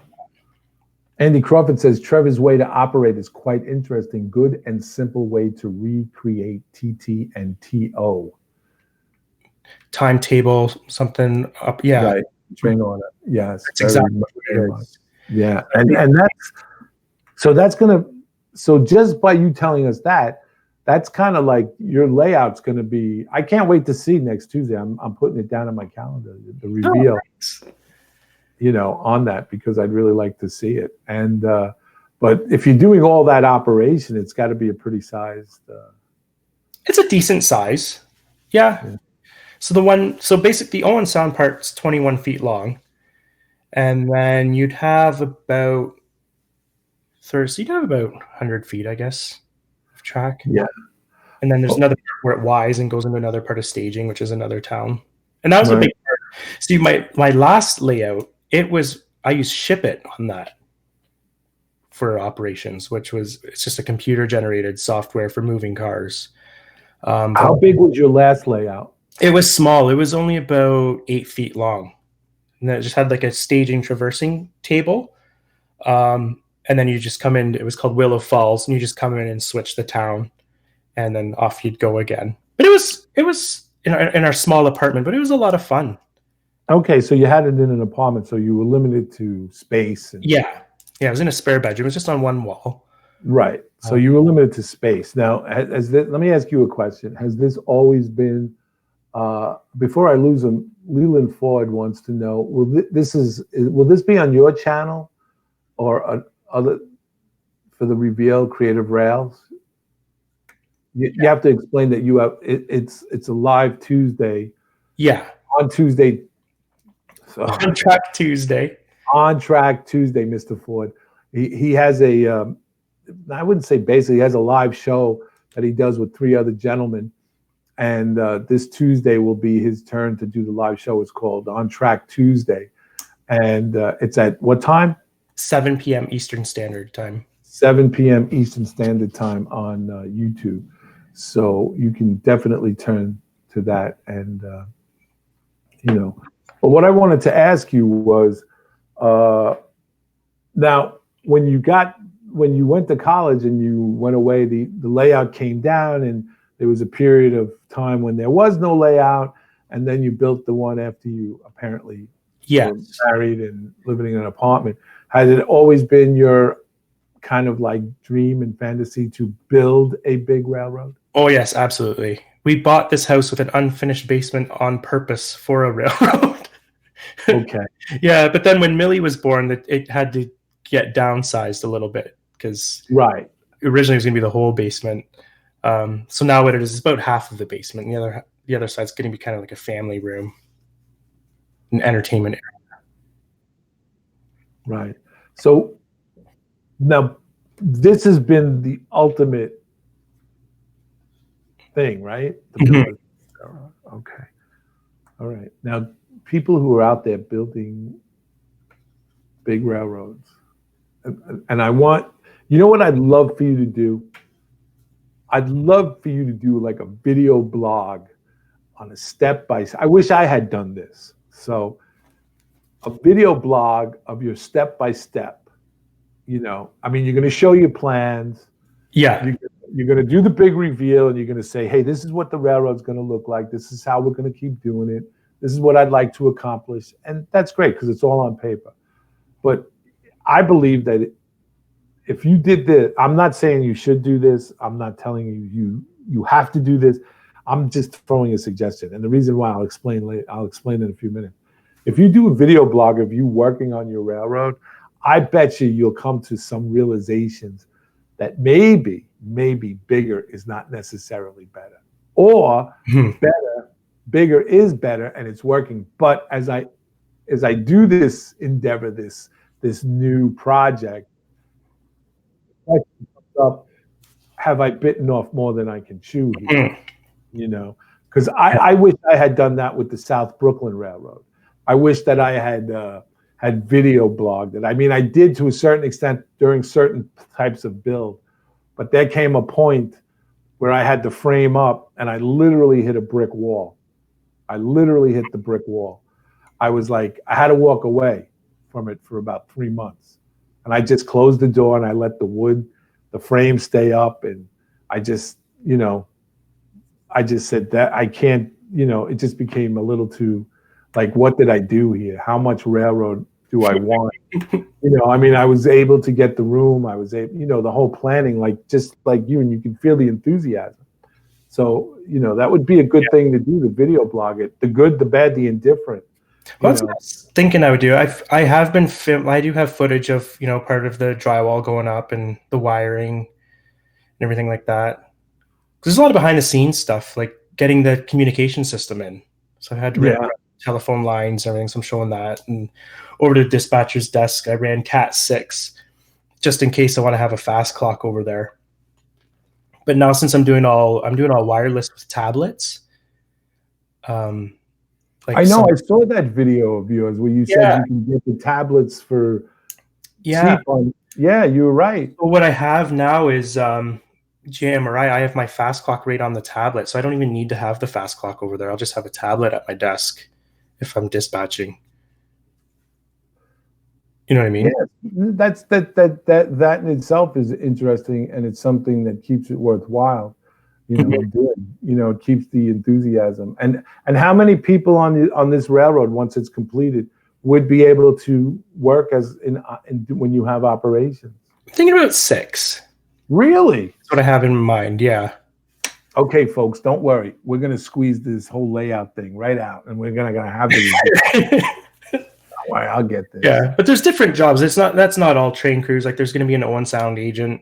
Andy Crawford says, Trevor's way to operate is quite interesting. Good and simple way to recreate TT and TO. Timetable, something up. Yeah. Right. Train on it. Yes. That's exactly what it is. Yeah. And that's going to, so just by you telling us that, that's kind of like your layout's going to be. I can't wait to see next Tuesday. I'm putting it down on my calendar. The reveal, on that, because I'd really like to see it. And but if you're doing all that operation, it's got to be a pretty sized. It's a decent size. Yeah. So basically, the Owen Sound part's 21 feet long, and then you'd have about 100 feet, I guess, of track. Yeah. And then there's another part where it Y's and goes into another part of staging, which is another town. And that was a big part. See, my last layout, I used Ship It on that for operations, it's just a computer generated software for moving cars. How big was your last layout? It was small. It was only about 8 feet long. And it just had like a staging traversing table. And then you just come in, it was called Willow Falls, and you just come in and switch the town, and then off you'd go again. But it was in our small apartment, but it was a lot of fun. Okay, so you had it in an apartment, so you were limited to space. Yeah, it was in a spare bedroom. It was just on one wall. Right, so you were limited to space. Now, let me ask you a question. Has this always been, before I lose him, Leland Ford wants to know, will this be on your channel or other for the Reveal Creative Rails? You have to explain that you have it's a live Tuesday. Yeah. On Tuesday. So, on Track Tuesday. On Track Tuesday, Mr. Ford. He has I wouldn't say basically, he has a live show that he does with 3 other gentlemen. And this Tuesday will be his turn to do the live show. It's called On Track Tuesday. And it's at what time? 7 p.m. Eastern Standard Time. 7 p.m. Eastern Standard Time on YouTube. So you can definitely turn to that. And but what I wanted to ask you was, now when you went to college and you went away, the layout came down, and there was a period of time when there was no layout, and then you built the one after you apparently were married and living in an apartment. Has it always been your kind of like dream and fantasy to build a big railroad? Oh yes, absolutely. We bought this house with an unfinished basement on purpose for a railroad. Okay. Yeah, but then when Millie was born, it had to get downsized a little bit because right, originally it was going to be the whole basement. So now what it is about half of the basement. And the other side's going to be kind of like a family room, an entertainment area. Right. So now this has been the ultimate thing, right? Mhm. Okay. All right. Now, people who are out there building big railroads, and I want, what I'd love for you to do? I'd love for you to do like a video blog on a step-by-step. I wish I had done this. So a video blog of your step-by-step, you're going to show your plans. Yeah. You're going to do the big reveal, and you're going to say, hey, this is what the railroad's going to look like. This is how we're going to keep doing it. This is what I'd like to accomplish. And that's great because it's all on paper. But I believe that if you did this, I'm not saying you should do this. I'm not telling you have to do this. I'm just throwing a suggestion. And the reason why I'll explain later. I'll explain in a few minutes. If you do a video blog of you working on your railroad, I bet you'll come to some realizations that maybe bigger is not necessarily better, or bigger is better, and it's working. But as I do this endeavor, this new project, have I bitten off more than I can chew here? Because I wish I had done that with the South Brooklyn Railroad. I wish that I had video blogged it. I mean, I did to a certain extent during certain types of build, but there came a point where I had to frame up, and I literally hit a brick wall. I literally hit the brick wall. I was like, I had to walk away from it for about 3 months. And I just closed the door and I let the frame stay up. And I just, I just said that I can't, it just became a little too, like, what did I do here? How much railroad do I want? I mean, I was able to get the room. I was able, the whole planning, like, just like you, and you can feel the enthusiasm. So, that would be a good thing to do, the video blog it, the good, the bad, the indifferent. Well, that's what I was thinking I would do. I have been I do have footage of, part of the drywall going up and the wiring and everything like that. Because there's a lot of behind the scenes stuff, like getting the communication system in. So I had to run telephone lines and everything. So I'm showing that. And over to the dispatcher's desk, I ran Cat 6 just in case I want to have a fast clock over there. But now since I'm doing all wireless with tablets. I know. I saw that video of yours where you said you can get the tablets for sleep on. Yeah, you were right. So what I have now is GMRI. I have my fast clock right on the tablet, so I don't even need to have the fast clock over there. I'll just have a tablet at my desk if I'm dispatching. You know what I mean? Yeah, that in itself is interesting, and it's something that keeps it worthwhile. Doing. It keeps the enthusiasm. And how many people on this railroad, once it's completed, would be able to work as in when you have operations? I'm thinking about 6. Really? That's what I have in mind. Yeah. Okay, folks, don't worry. We're gonna squeeze this whole layout thing right out, and we're gonna have the. Don't worry, I'll get this. Yeah, but there's different jobs. That's not all train crews. Like there's going to be an Owen Sound agent.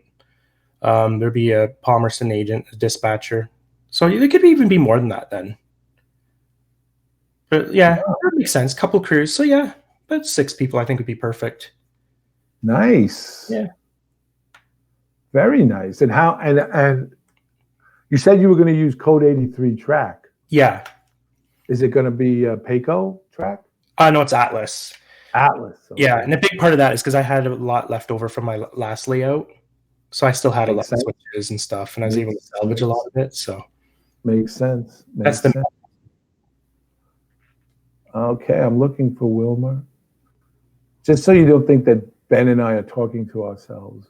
There'd be a Palmerston agent, a dispatcher. So there could even be more than that then. But yeah, that makes sense. Couple crews. So yeah, about 6 people I think would be perfect. Nice. Yeah. Very nice. And how and you said you were going to use Code 83 track. Yeah. Is it going to be a Payco track? No, it's Atlas. Atlas. Okay. Yeah, and a big part of that is because I had a lot left over from my last layout. So I still had a lot of switches and stuff, and I was able to salvage a lot of it. So makes sense. That's the Okay, I'm looking for Wilmer. Just so you don't think that Ben and I are talking to ourselves.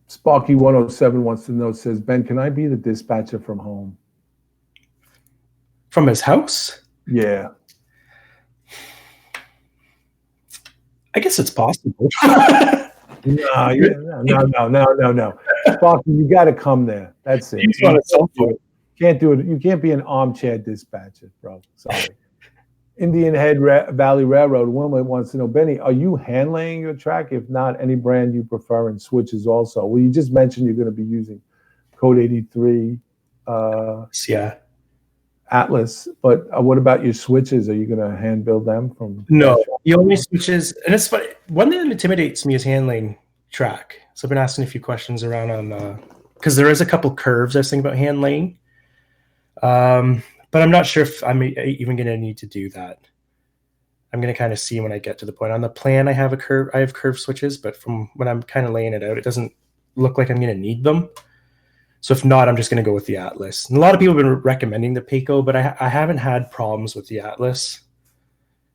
Sparky 107 wants to know, says, Ben, can I be the dispatcher from home? From his house? Yeah. I guess it's possible. No. Sparky, you got to come there. That's it. He's on a cell phone. Can't do it. You can't be an armchair dispatcher, bro. Sorry. Indian Head Valley Railroad. Wilmer wants to know, Benny, are you hand laying your track? If not, any brand you prefer and switches also? Well, you just mentioned you're going to be using Code 83 Yeah. Atlas, but what about your switches? Are you going to hand build them from? No, the only switches, and it's funny, one thing that intimidates me is hand laying track. So I've been asking a few questions around on, because there is a couple curves I was thinking about hand laying. But I'm not sure if I'm even going to need to do that. I'm going to kind of see when I get to the point. On the plan, I have curve switches, but from when I'm kind of laying it out, it doesn't look like I'm going to need them. So if not, I'm just going to go with the Atlas. And a lot of people have been recommending the Pico, but I haven't had problems with the Atlas.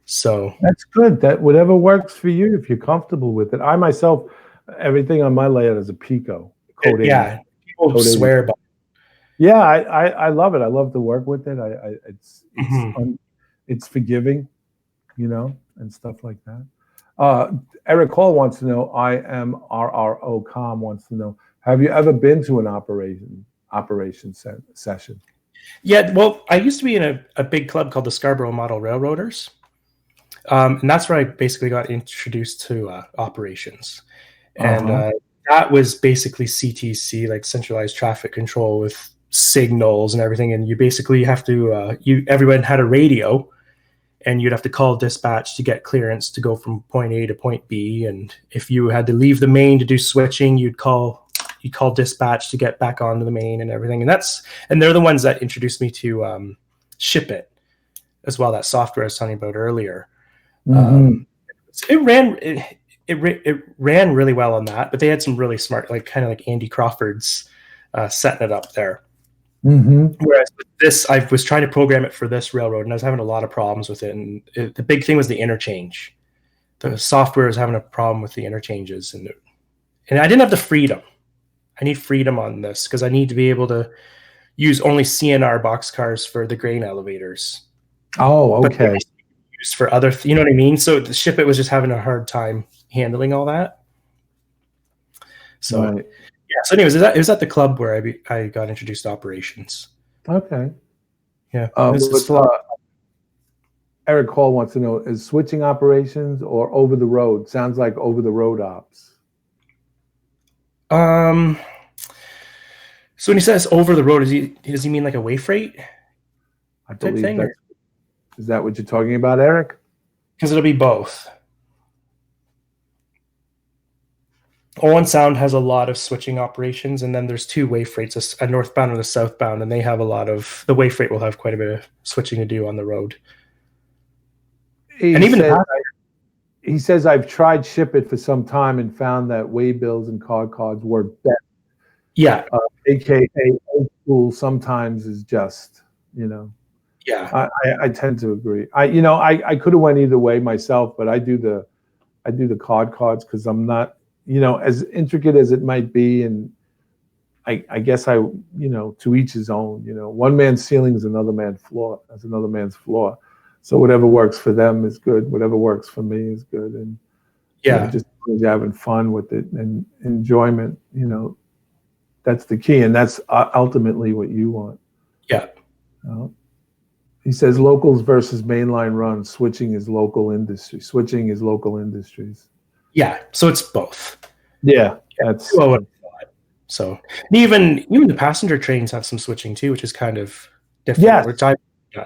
So that's good. That whatever works for you, if you're comfortable with it. I myself, everything on my layout is a Pico. Yeah, people swear by it. Yeah, I love it. I love to work with it. It's forgiving, and stuff like that. Eric Hall wants to know. I am RRO Com wants to know. Have you ever been to an operation session? Yeah, well, I used to be in a big club called the Scarborough Model Railroaders, and that's where I basically got introduced to operations, and that was basically CTC, like centralized traffic control with signals and everything. And you basically have to everyone had a radio, and you'd have to call dispatch to get clearance to go from point A to point B. And if you had to leave the main to do switching, you'd call dispatch to get back onto the main and everything. And they're the ones that introduced me to Ship It as well, that software I was talking about earlier. It ran really well on that, but they had some really smart, kind of like Andy Crawford's setting it up there. Whereas with this, I was trying to program it for this railroad, and I was having a lot of problems with it. And the big thing was the interchange. The software was having a problem with the interchanges, and I didn't have the freedom. I need freedom on this because I need to be able to use only CNR boxcars for the grain elevators. Oh, okay. Used for other, you know what I mean? So the Ship It was just having a hard time handling all that. So, right. Yeah. So anyways, it was at the club where I got introduced to operations. Okay. Yeah. Eric Hall wants to know, is switching operations or over the road? Sounds like over the road ops. So when he says over the road, does he mean like a way freight? I believe that. Is that what you're talking about, Eric? Because it'll be both. Owen Sound has a lot of switching operations, and then there's two way freights, a northbound and a southbound, and they have a lot of, the way freight will have quite a bit of switching to do on the road. He says, I've tried Ship It for some time and found that way bills and card cards work better. Yeah. AKA old school sometimes is just, Yeah. I tend to agree. I could have went either way myself, but I do the cards because I'm not, as intricate as it might be, and I guess to each his own. One man's ceiling is another man's floor. That's another man's floor. So whatever works for them is good. Whatever works for me is good. And just having fun with it and enjoyment. That's the key, and that's ultimately what you want. Yeah. He says locals versus mainline runs. Switching is local industry. Switching is local industries. Yeah. So it's both. Yeah. That's so even the passenger trains have some switching too, which is kind of different. Yes. Which I've done.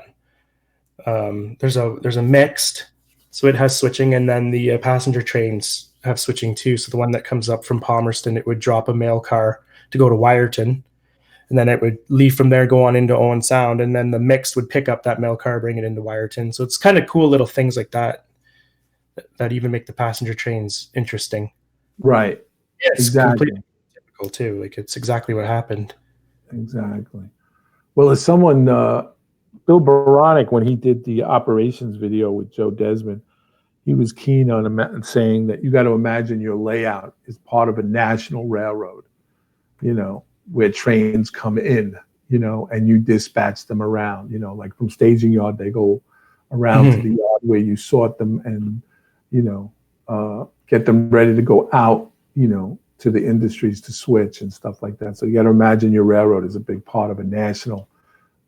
There's a mixed, so it has switching, and then the passenger trains have switching too. So the one that comes up from Palmerston, it would drop a mail car to go to Wyerton, and then it would leave from there, go on into Owen Sound, and then the mixed would pick up that mail car, bring it into Wyerton. So it's kind of cool little things like that even make the passenger trains interesting. Right. It's exactly. completely typical too. Like it's exactly what happened. Exactly. Well, as someone, Bill Baronic, when he did the operations video with Joe Desmond, he was keen on saying that you got to imagine your layout is part of a national railroad, where trains come in, and you dispatch them around, like from staging yard, they go around to the yard where you sort them and, get them ready to go out, to the industries to switch and stuff like that. So you got to imagine your railroad is a big part of a national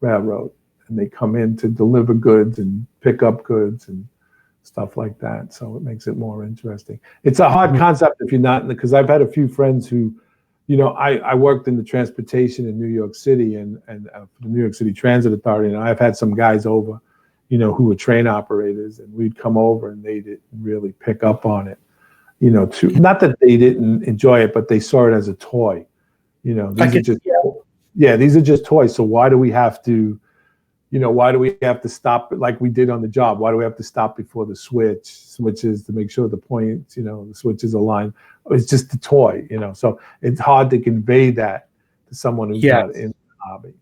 railroad, and they come in to deliver goods and pick up goods and stuff like that. So it makes it more interesting. It's a hard concept if you're not, because I've had a few friends who, I worked in the transportation in New York City and for the New York City Transit Authority, and I've had some guys over, who were train operators, and we'd come over and they didn't really pick up on it, not that they didn't enjoy it, but they saw it as a toy. These are just toys. So why do we have to, why do we have to stop like we did on the job? Why do we have to stop before the switches to make sure the points, the switches align? It's just a toy, so it's hard to convey that to someone who's not in the hobby,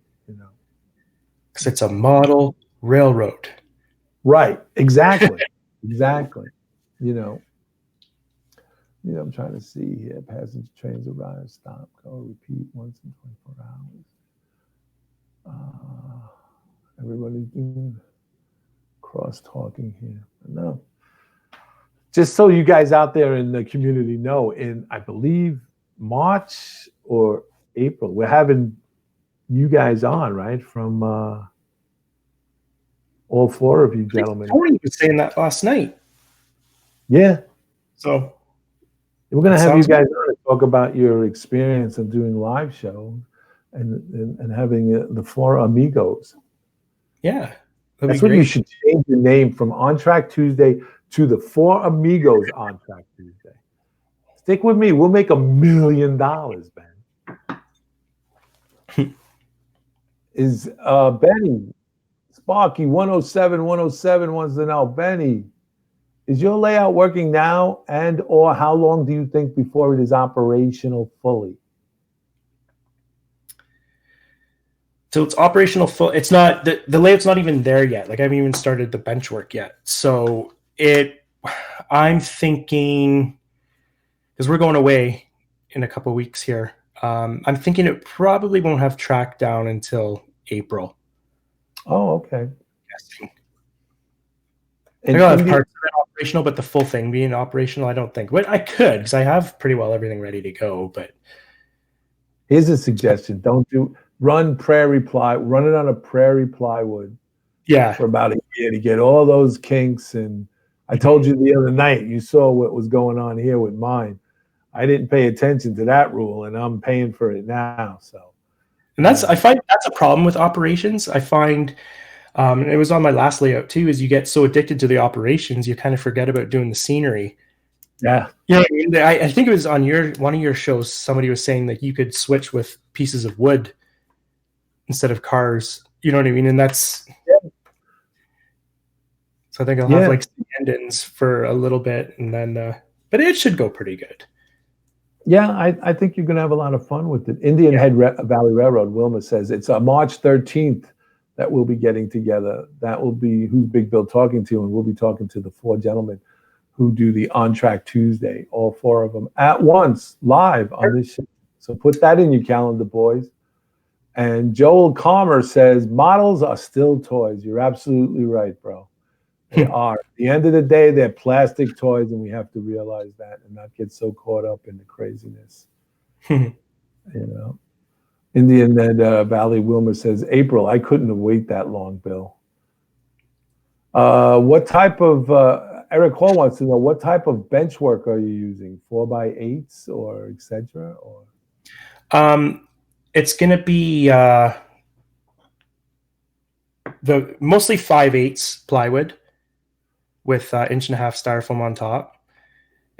Because it's a model railroad. Right. Exactly. Exactly. I'm trying to see here. Passenger trains arrive, stop, go, repeat once in 24 hours. Everybody's doing cross talking here. No. Just so you guys out there in the community know, in I believe March or April, we're having you guys on, right? From all four of you gentlemen. Tony was saying that last night. Yeah. So we're going to have you guys on to talk about your experience of doing live shows and having the Four Amigos. Yeah. That's what you should change the name from On Track Tuesday to the Four Amigos On Track Tuesday. Stick with me. We'll make $1 million, Ben. Is Benny, Sparky 107 wants to know, Benny, is your layout working now, and or how long do you think before it is operational fully? So it's operational full. It's not the layout's not even there yet. Like I haven't even started the bench work yet. So I'm thinking, because we're going away in a couple of weeks here. I'm thinking it probably won't have track down until April. Oh, okay. Guessing. And I don't have parts of it operational, but the full thing being operational, I don't think. But I could, because I have pretty well everything ready to go. But here's a suggestion: run it on a prairie plywood. Yeah, for about a year to get all those kinks. And I told you the other night, you saw what was going on here with mine. I didn't pay attention to that rule, and I'm paying for it now. So, and I find that's a problem with operations. I find. And it was on my last layout too, is you get so addicted to the operations, you kind of forget about doing the scenery. Yeah. I think it was on one of your shows, somebody was saying that you could switch with pieces of wood instead of cars. You know what I mean? And that's... Yeah. So I think I'll have like stand-ins for a little bit, and then... but it should go pretty good. Yeah, I think you're going to have a lot of fun with it. Indian Head Valley Railroad, Wilma says, it's March 13th. That we'll be getting together. That will be Who's Big Bill talking to, and we'll be talking to the four gentlemen who do the On Track Tuesday, all four of them at once, live on this show. So put that in your calendar, boys. And Joel Calmer says, models are still toys. You're absolutely right, bro. They are. At the end of the day, they're plastic toys, and we have to realize that and not get so caught up in the craziness. Indian Valley Wilmer says, April, I couldn't have waited that long, Bill. What type of, Eric Hall wants to know, what type of bench work are you using? 4x8s or et cetera? Or? It's going to be the mostly 5/8 plywood with 1.5 inch styrofoam on top.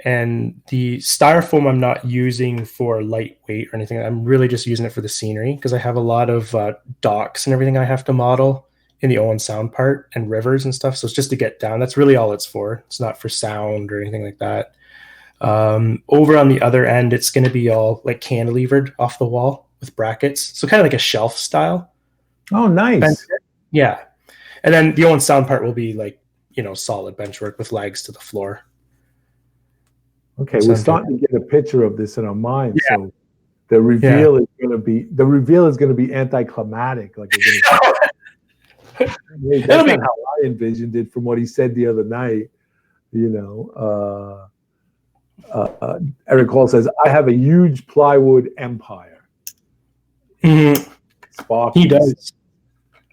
And the styrofoam I'm not using for lightweight or anything. I'm really just using it for the scenery because I have a lot of docks and everything I have to model in the Owen Sound part and rivers and stuff. So it's just to get down. That's really all it's for. It's not for sound or anything like that. Over on the other end, it's going to be all like cantilevered off the wall with brackets. So kind of like a shelf style. Oh, nice. Yeah. And then the only sound part will be like, solid bench work with legs to the floor. Okay, we're starting to get a picture of this in our mind. Yeah. So the reveal is going to be anticlimactic. Like that's not how I envisioned it from what he said the other night. Eric Hall says, "I have a huge plywood empire." Mm-hmm. Sparky, he does.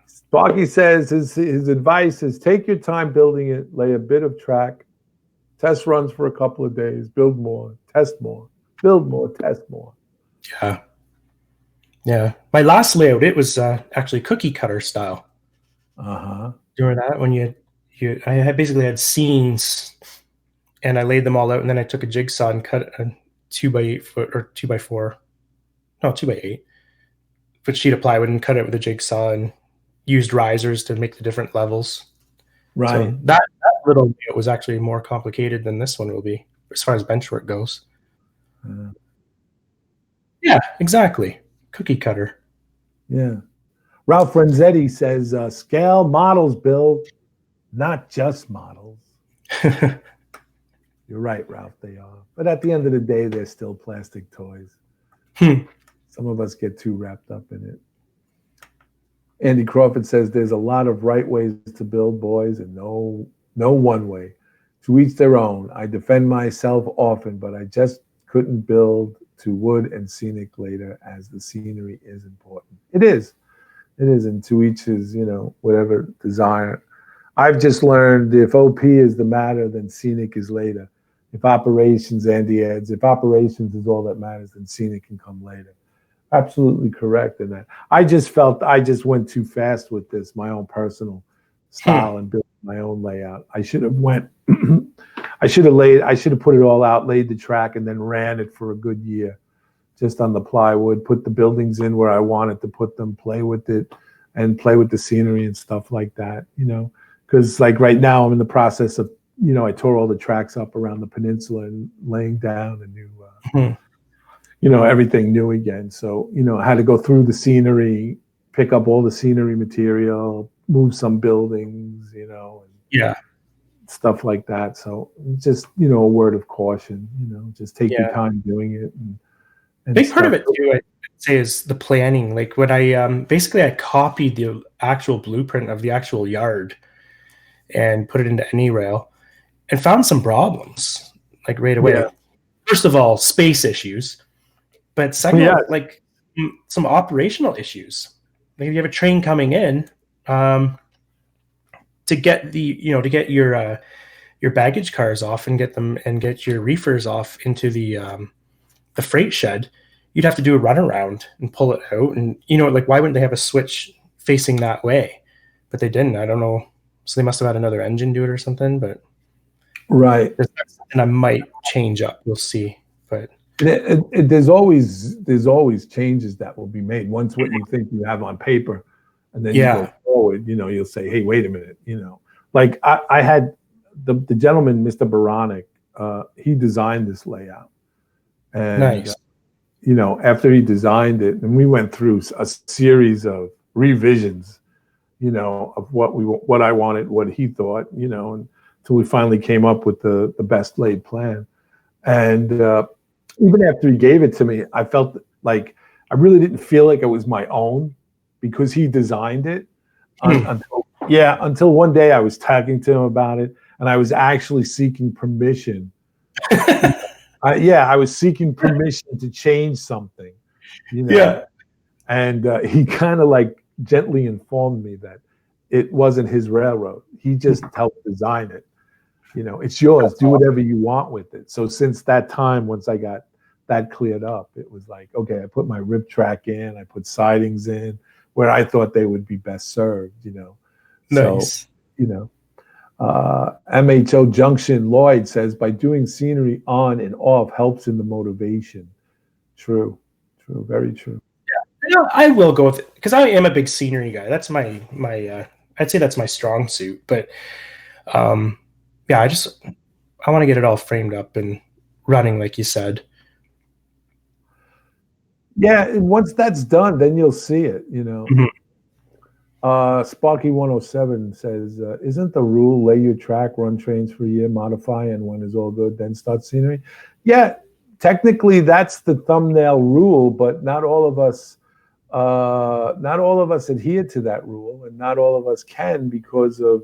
Sparky says his advice is take your time building it, lay a bit of track, test runs for a couple of days, build more, test more, build more, test more. Yeah. Yeah. My last layout, it was actually cookie cutter style. During that, when I basically had scenes and I laid them all out, and then I took a jigsaw and cut a 2x8 foot or 2x4, no, 2x8 foot sheet of plywood and cut it with a jigsaw and used risers to make the different levels. Right. So that little layout was actually more complicated than this one will be as far as bench work goes. Yeah, exactly. Cookie cutter. Yeah. Ralph Renzetti says, scale models, Bill, not just models. You're right, Ralph, they are. But at the end of the day, they're still plastic toys. Some of us get too wrapped up in it. Andy Crawford says there's a lot of right ways to build, boys, and no one way. To each their own. I defend myself often, but I just couldn't build to wood and scenic later, as the scenery is important. It is, and to each his, whatever desire. I've just learned if OP is the matter, then scenic is later. If operations, Andy adds, if operations is all that matters, then scenic can come later. Absolutely correct in that. I just felt I just went too fast with this, my own personal style and built my own layout. I should have I should have put it all out, laid the track, and then ran it for a good year, just on the plywood, put the buildings in where I wanted to put them, play with it, and play with the scenery and stuff like that, because like right now I'm in the process of, I tore all the tracks up around the peninsula and laying down a new, everything new again. So, I had to go through the scenery, pick up all the scenery material, move some buildings, and stuff like that. So just, a word of caution, just take your time doing it. And big part of it too, I'd say, is the planning. Like when I basically I copied the actual blueprint of the actual yard and put it into AnyRail and found some problems like right away. Yeah. First of all, space issues, but second, like some operational issues. Like if you have a train coming in, to get to get your baggage cars off and get your reefers off into the freight shed, you'd have to do a runaround and pull it out. And like why wouldn't they have a switch facing that way? But they didn't. I don't know. So they must have had another engine do it or something. But right, and I might change up. We'll see. But there's always changes that will be made once what you think you have on paper, and then you go forward. You'll say, "Hey, wait a minute." Like I had the gentleman, Mr. Baronic, he designed this layout, and nice. After he designed it, and we went through a series of revisions, of what I wanted, what he thought, until we finally came up with the best laid plan. And even after he gave it to me, I felt like I really didn't feel like it was my own because he designed it. Until one day I was talking to him about it, and I was actually seeking permission. I was seeking permission to change something. And he kind of like gently informed me that it wasn't his railroad. He just helped design it. It's yours. Do whatever you want with it. So since that time, once I got that cleared up, it was like, okay, I put my rib track in, I put sidings in where I thought they would be best served, Nice. So, MHO Junction Lloyd says, by doing scenery on and off helps in the motivation. True, very true. Yeah, I will go with it because I am a big scenery guy. That's my I'd say that's my strong suit. But I want to get it all framed up and running, like you said. Yeah, and once that's done, then you'll see it. Sparky 107 says, isn't the rule lay your track, run trains for a year, modify, and when it's all good, then start scenery? Yeah, technically that's the thumbnail rule, but not all of us adhere to that rule, and not all of us can because of,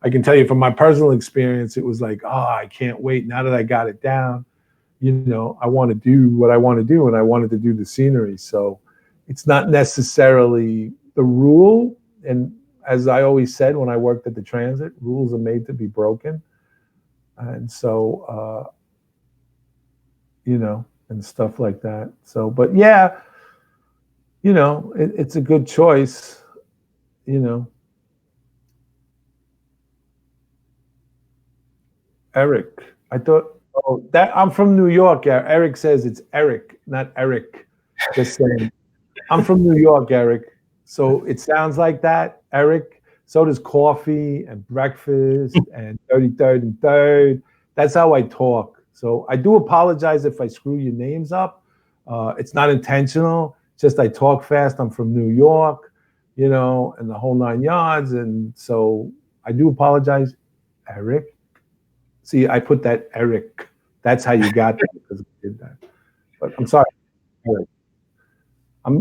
I can tell you from my personal experience, it was like, oh, I can't wait. Now that I got it down, you know, I want to do what I want to do, and I wanted to do the scenery. So it's not necessarily the rule. And as I always said when I worked at the transit, rules are made to be broken. And so, you know, and stuff like that. So, but yeah, you know, it's a good choice, you know. Eric, I thought, oh, that I'm from New York. Yeah, Eric says it's Eric, not Eric. Just saying. I'm from New York, Eric. So it sounds like that, Eric. So does coffee and breakfast and 33rd and 3rd. That's how I talk. So I do apologize if I screw your names up. It's not intentional. Just I talk fast. I'm from New York, you know, and the whole 9 yards. And so I do apologize, Eric. See, I put that Eric. That's how you got that because I did that. But I'm sorry, Eric.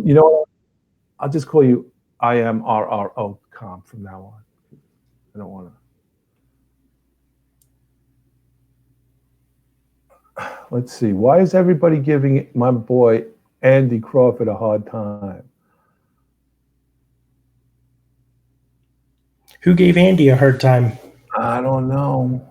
You know what? I'll just call you IMRRO com from now on. I don't want to. Let's see. Why is everybody giving my boy Andy Crawford a hard time? Who gave Andy a hard time? I don't know.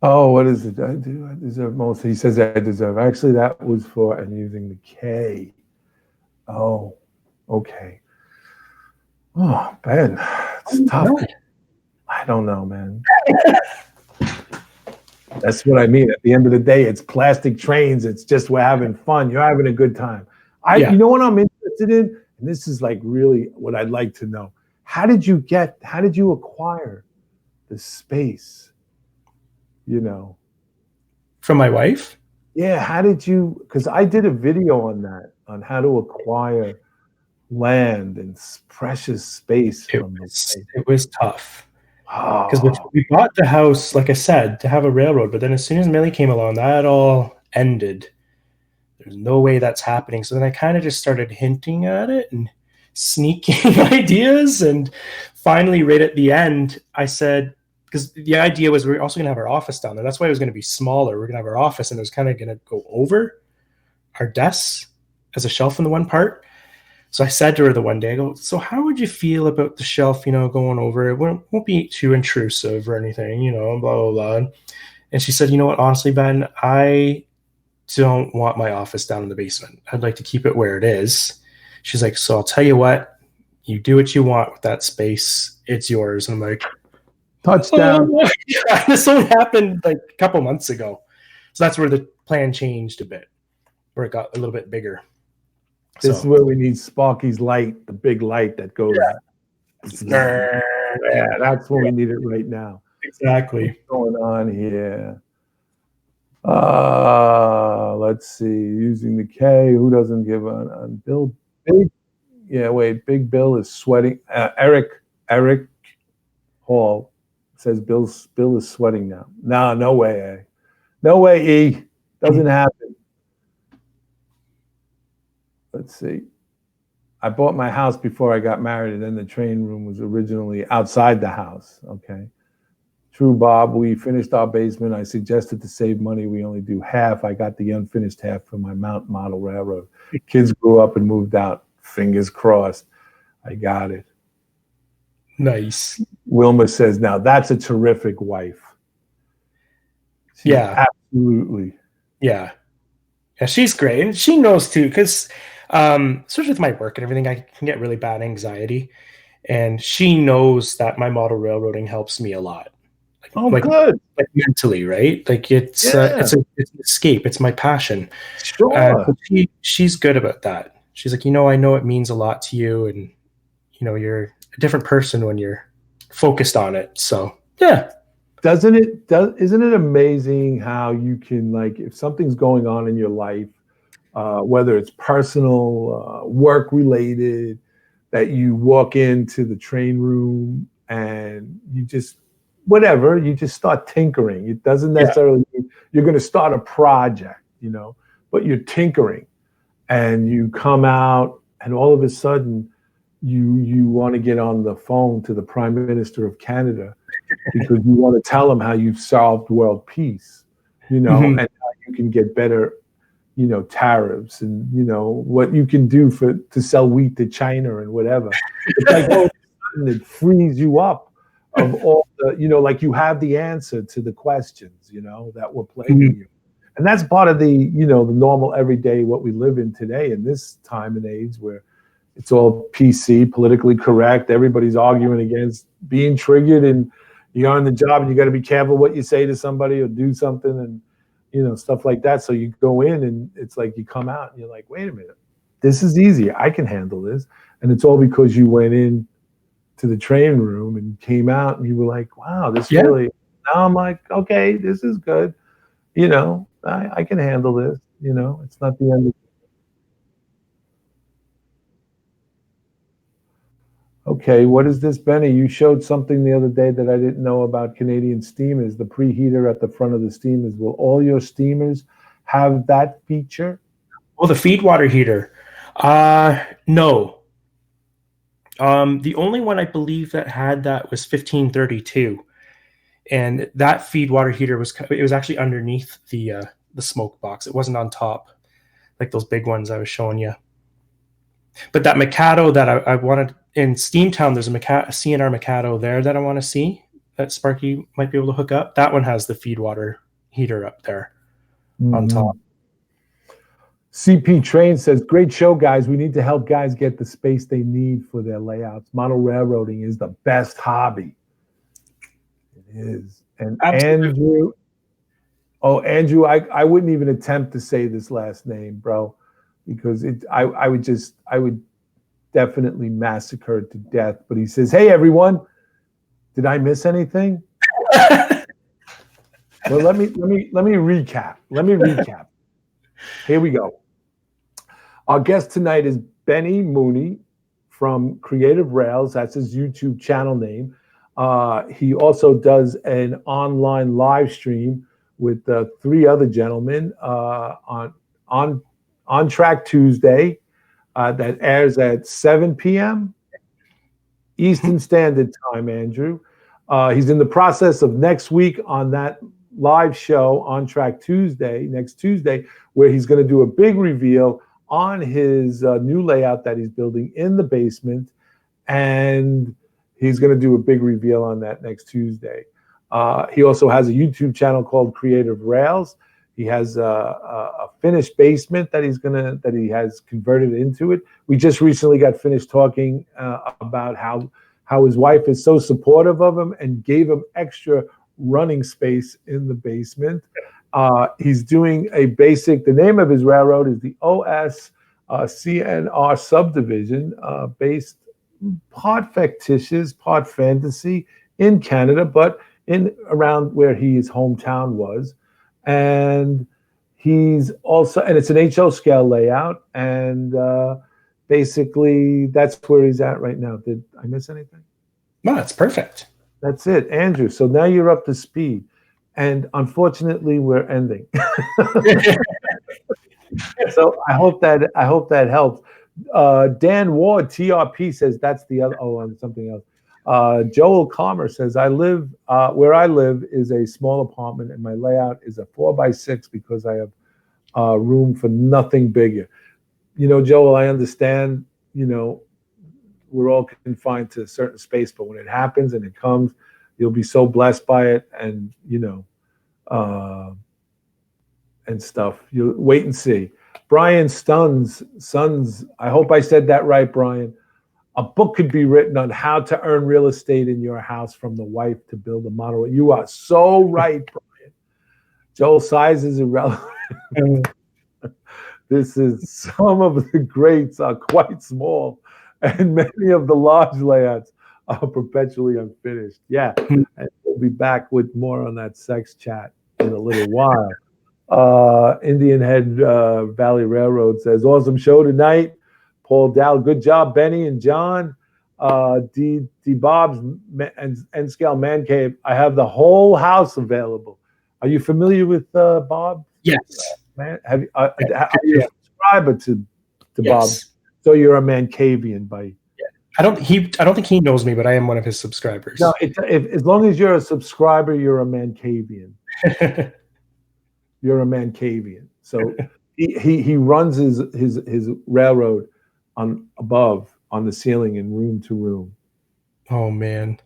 Oh, what is it? I deserve most. He says I deserve. Actually, that was for and using the K. Oh, okay. Oh, Ben, it's tough. I don't know, man. That's what I mean. At the end of the day, it's plastic trains. It's just we're having fun. You're having a good time. You know what I'm interested in? And this is like really what I'd like to know. How did you acquire the space? You know, from my wife. Yeah, how did you? Because I did a video on that, on how to acquire land and precious space. It was tough because we bought the house, like I said, to have a railroad. But then as soon as Millie came along, that all ended. There's no way that's happening. So then I kind of just started hinting at it and sneaking ideas. And finally, right at the end, I said, because the idea was we were also going to have our office down there. That's why it was going to be smaller. We're going to have our office, and it was kind of going to go over our desks as a shelf in the one part. So I said to her the one day, I go, so how would you feel about the shelf, you know, going over? It won't be too intrusive or anything, you know, blah, blah, blah. And she said, you know what, honestly, Ben, I don't want my office down in the basement. I'd like to keep it where it is. She's like, so I'll tell you what, you do what you want with that space. It's yours. And I'm like, touchdown. This only happened like a couple months ago. So that's where the plan changed a bit, where it got a little bit bigger. This is where we need Sparky's light, the big light that goes. Yeah, that's what we need it right now. Exactly. What's going on here? Let's see. Using the K. Who doesn't give on Bill? Big. Yeah, wait. Big Bill is sweating. Eric Hall says Bill is sweating now. No way. No way, E. Doesn't happen. Let's see. I bought my house before I got married, and then the train room was originally outside the house. Okay. True, Bob. We finished our basement. I suggested to save money, we only do half. I got the unfinished half for my Mount Model Railroad. Kids grew up and moved out. Fingers crossed. I got it. Nice. Wilma says, now that's a terrific wife. Absolutely. Yeah, she's great. And she knows too, because especially with my work and everything, I can get really bad anxiety. And she knows that my model railroading helps me a lot. Good. Like mentally, right? Like it's an escape. It's my passion. Sure. She's good about that. She's like, I know it means a lot to you, and you're a different person when you're focused on it. So yeah. isn't it amazing how you can, like, if something's going on in your life, whether it's personal, work related, that you walk into the train room and you just, whatever, you just start tinkering. It doesn't necessarily mean you're going to start a project, but you're tinkering, and you come out and all of a sudden you want to get on the phone to the Prime Minister of Canada because you want to tell him how you've solved world peace, and how you can get better, tariffs, and what you can do to sell wheat to China and whatever. It's like all of a sudden it frees you up of all the, like you have the answer to the questions, that were plaguing you. And that's part of the, the normal everyday, what we live in today in this time and age where it's all PC, politically correct. Everybody's arguing against being triggered, and you're on the job and you got to be careful what you say to somebody or do something, and, stuff like that. So you go in and it's like you come out and you're like, wait a minute, this is easy. I can handle this. And it's all because you went in to the train room and came out and you were like, wow, this really, now I'm like, okay, this is good. I can handle this, it's not the end of. Okay, what is this, Benny? You showed something the other day that I didn't know about Canadian steamers, the preheater at the front of the steamers. Will all your steamers have that feature? Well, the feed water heater. No. The only one I believe that had that was 1532. And that feed water heater was actually underneath the smoke box. It wasn't on top, like those big ones I was showing you. But that Mikado that I wanted in Steamtown, there's a CNR Mikado there that I want to see that Sparky might be able to hook up. That one has the feed water heater up there on top. CP Train says, great show, guys. We need to help guys get the space they need for their layouts. Model railroading is the best hobby. It is. And Absolutely. Andrew, I wouldn't even attempt to say this last name, bro, because I would definitely massacre it to death. But he says, hey, everyone, did I miss anything? Well, let me recap. Here we go. Our guest tonight is Benny Mooney from Creative Rails. That's his YouTube channel name. He also does an online live stream with 3 other gentlemen on Track Tuesday that airs at 7 p.m. Eastern Standard Time, Andrew. He's in the process of next week on that live show on Track Tuesday, next Tuesday, where he's going to do a big reveal on his new layout that he's building in the basement. And he's going to do a big reveal on that next Tuesday. He also has a YouTube channel called Creative Rails. He has a finished basement that he has converted into it. We just recently got finished talking about how his wife is so supportive of him and gave him extra running space in the basement. He's doing the name of his railroad is the OS CNR subdivision, based part fictitious, part fantasy in Canada, but in around where his hometown was. And he's also, and it's an HO scale layout, and basically that's where he's at right now. Did I miss anything? No, that's perfect. That's it, Andrew. So now you're up to speed, and unfortunately we're ending. So I hope that helps. Dan Ward, TRP, says that's the other. Oh, and something else. Joel Calmer says, where I live is a small apartment and my layout is a 4x6 because I have room for nothing bigger. Joel, I understand, we're all confined to a certain space, but when it happens and it comes, you'll be so blessed by it, and, and stuff. You'll wait and see. Brian Sons, I hope I said that right, Brian. A book could be written on how to earn real estate in your house from the wife to build a model. You are so right, Brian. Joel, size is irrelevant. This is, some of the greats are quite small, and many of the large layouts are perpetually unfinished. Yeah, be back with more on that sex chat in a little while. Indian Head Valley Railroad says, awesome show tonight. Paul Dow, good job, Benny and John. D Bob's N Scale Man Cave. I have the whole house available. Are you familiar with Bob? Yes. Man, are you a subscriber to Yes. Bob? So you're a Mancavian by. I don't think he knows me, but I am one of his subscribers. No, as long as you're a subscriber, you're a Mancavian. You're a Mancavian. So he runs his railroad above on the ceiling and room to room. Oh man.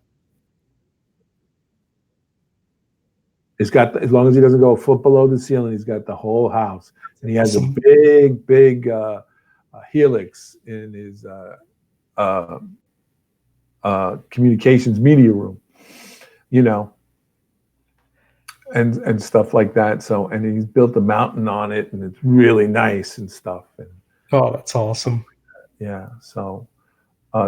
It's got, as long as he doesn't go a foot below the ceiling, he's got the whole house, and he has Awesome. a big helix in his communications media room, you know, and stuff like that. So, and he's built a mountain on it, and it's really nice and stuff. And Oh, that's awesome. yeah, so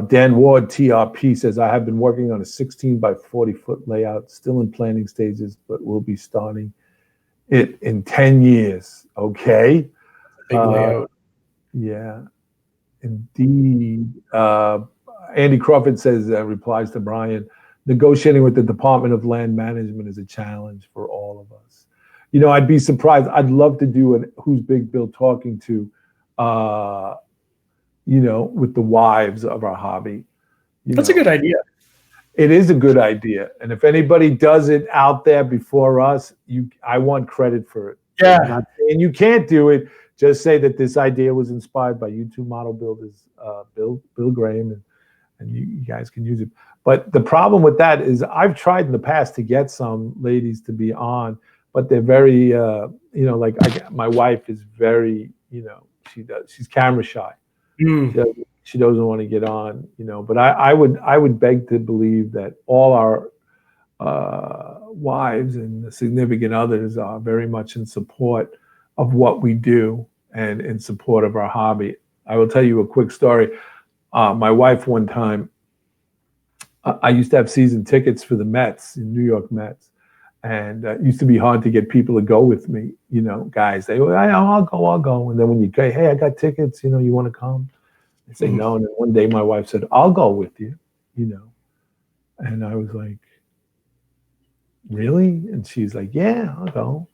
Dan Ward, TRP, says, I have been working on a 16 by 40 foot layout, still in planning stages, but we'll be starting it in 10 years. Okay. Big layout. Yeah, indeed. Andy Crawford says, replies to Brian, negotiating with the Department of Land Management is a challenge for all of us. You know, I'd be surprised. I'd love to do an Who's Big Bill Talking To, you know, with the wives of our hobby. That's a good idea. It is a good idea. And if anybody does it out there before us, I want credit for it. Yeah. I'm not saying you can't do it. Just say that this idea was inspired by YouTube model builders, Bill Graham, and you guys can use it. But the problem with that is I've tried in the past to get some ladies to be on, but they're very, you know, like my wife is very, you know, she's camera shy. She doesn't want to get on, you know. But I would beg to believe that all our wives and significant others are very much in support of what we do and in support of our hobby. I will tell you a quick story. My wife, one time, I used to have season tickets for the Mets, in New York Mets. And it used to be hard to get people to go with me, you know, guys. They were, I'll go. And then when you say, hey, I got tickets, you know, you want to come? I say no. And then one day my wife said, I'll go with you, you know. And I was like, really? And she's like, yeah, I'll go.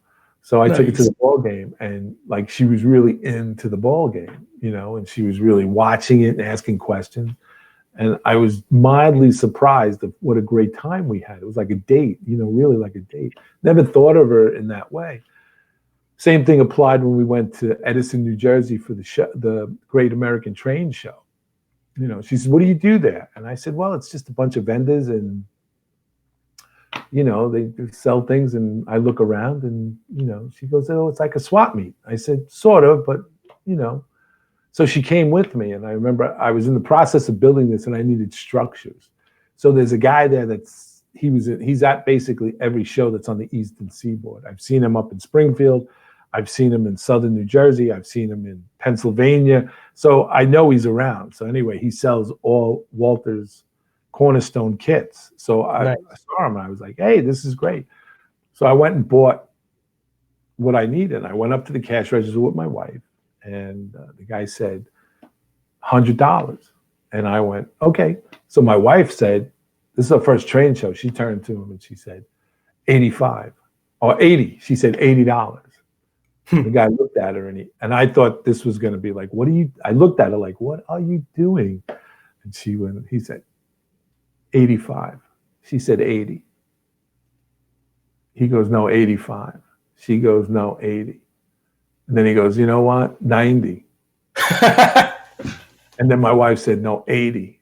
So I took her to the ball game, and like she was really into the ball game, you know, and she was really watching it and asking questions. And I was mildly surprised of what a great time we had. It was like a date, you know, really like a date. Never thought of her in that way. Same thing applied when we went to Edison, New Jersey for the Great American Train Show. You know, she said, what do you do there? And I said, well, it's just a bunch of vendors, and, you know, they sell things, and I look around, and, you know, she goes, oh, it's like a swap meet. I said, sort of, but, you know. So she came with me, and I remember I was in the process of building this, and I needed structures. So there's a guy there he's at basically every show that's on the Eastern Seaboard. I've seen him up in Springfield. I've seen him in Southern New Jersey. I've seen him in Pennsylvania. So I know he's around. So anyway, he sells all Walter's Cornerstone kits. So I saw him, and I was like, hey, this is great. So I went and bought what I needed. I went up to the cash register with my wife. And the guy said, $100. And I went, okay. So my wife said, this is her first train show. She turned to him and she said, 85 or 80. She said, $80. The guy looked at her, and I thought this was going to be like, I looked at her like, what are you doing? And he said, 85. She said, 80. He goes, no, 85. She goes, no, 80. And then he goes, you know what? 90. And then my wife said, no, 80.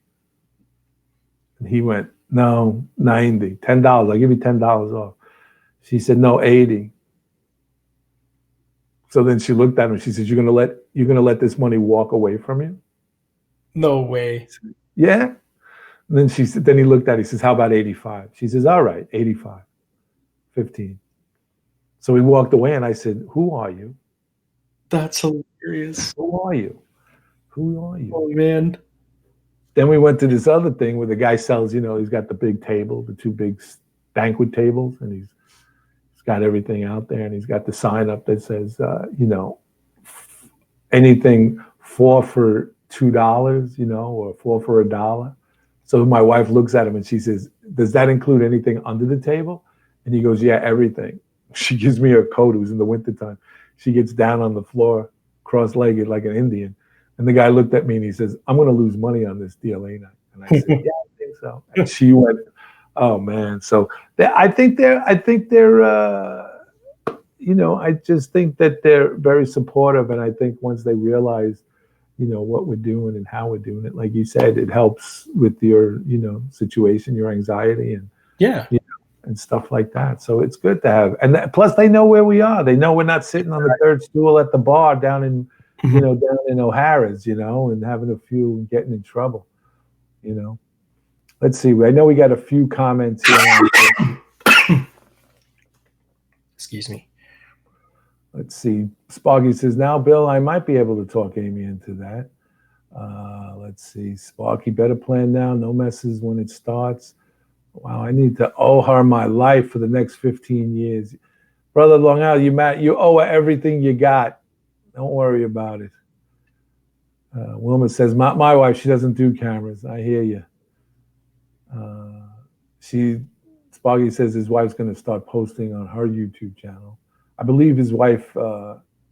And he went, no, 90. $10. I'll give you $10 off. She said, no, 80. So then she looked at him. She said, you're gonna let this money walk away from you? No way. Yeah. And then then he looked at her. He says, how about 85? She says, all right, 85. 15. So he walked away, and I said, who are you? That's hilarious. Who are you? Who are you? Oh, man. Then we went to this other thing where the guy sells, you know, he's got the big table, the two big banquet tables, and he's got everything out there, and he's got the sign up that says, anything 4 for $2, or 4 for $1. So my wife looks at him and she says, "Does that include anything under the table?" And he goes, "Yeah, everything." She gives me her coat. It was in the wintertime. She gets down on the floor, cross-legged like an Indian. And the guy looked at me and he says, "I'm going to lose money on this deal, ain't I?" And I said, "Yeah, I think so." And she went, "Oh man." So I just think that they're very supportive. And I think once they realize, what we're doing and how we're doing it, like you said, it helps with your, situation, your anxiety, and and stuff like that. So it's good to have. And plus they know where we are. They know we're not sitting on the third stool at the bar down in, down in O'Hara's, and having a few and getting in trouble, Let's see. I know we got a few comments here. Excuse me. Let's see. Sparky says, "Now, Bill, I might be able to talk Amy into that." Let's see. Sparky, better plan now. No messes when it starts. Wow, I need to owe her my life for the next 15 years. Brother Long Island, you owe her everything you got. Don't worry about it. Wilma says, my wife, she doesn't do cameras. I hear you. Sparky says his wife's going to start posting on her YouTube channel. I believe his wife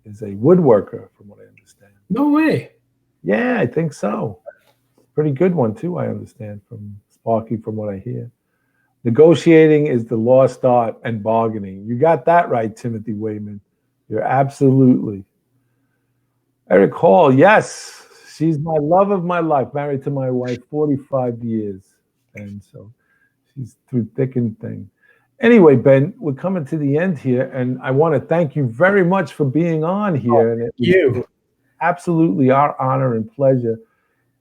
is a woodworker, from what I understand. No way. Yeah, I think so. Pretty good one, too, I understand, from Sparky, from what I hear. Negotiating is the lost art, and bargaining. You got that right, Timothy Wayman. You're absolutely. Eric Hall, yes. She's my love of my life. Married to my wife 45 years. And so she's through thick and thin. Anyway, Ben, we're coming to the end here, and I want to thank you very much for being on here. And it was absolutely our honor and pleasure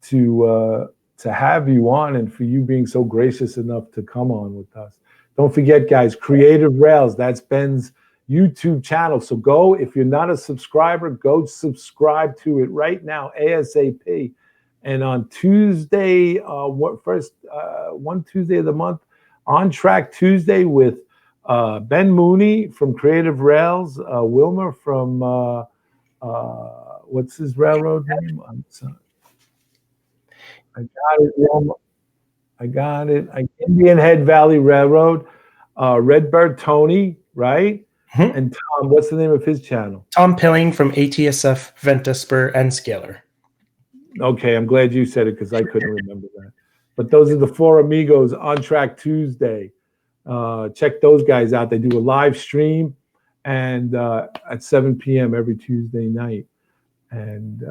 to have you on, and for you being so gracious enough to come on with us. Don't forget, guys, Creative Rails, that's Ben's YouTube channel. So go, if you're not a subscriber, go subscribe to it right now, ASAP. And on Tuesday, one Tuesday of the month, On Track Tuesday with Ben Mooney from Creative Rails, Wilmer from, what's his railroad name? I got it, Wilmer. I got it. Indian Head Valley Railroad, Redbird Tony, right? Mm-hmm. And Tom, what's the name of his channel? Tom Pilling from ATSF, Ventaspur, and Scalar. Okay, I'm glad you said it because I couldn't remember that. But those are the four amigos On Track Tuesday. Check those guys out. They do a live stream and at 7 p.m. every Tuesday night. And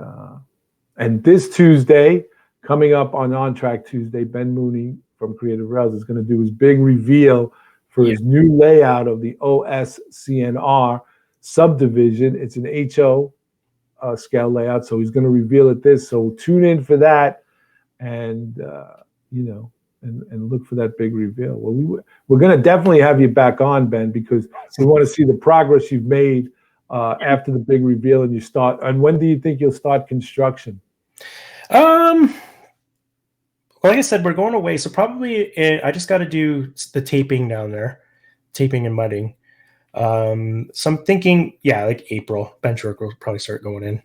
this Tuesday, coming up on Track Tuesday, Ben Mooney from Creative Rails is going to do his big reveal for his new layout of the OSCNR subdivision. It's an HO scale layout, so he's going to reveal it this. So tune in for that, and and look for that big reveal. Well, we're going to definitely have you back on, Ben, because we want to see the progress you've made after the big reveal and you start. And when do you think you'll start construction? Like I said, we're going away, so probably I just got to do the taping down there, taping and mudding. So I'm thinking, like April, bench work will probably start going in.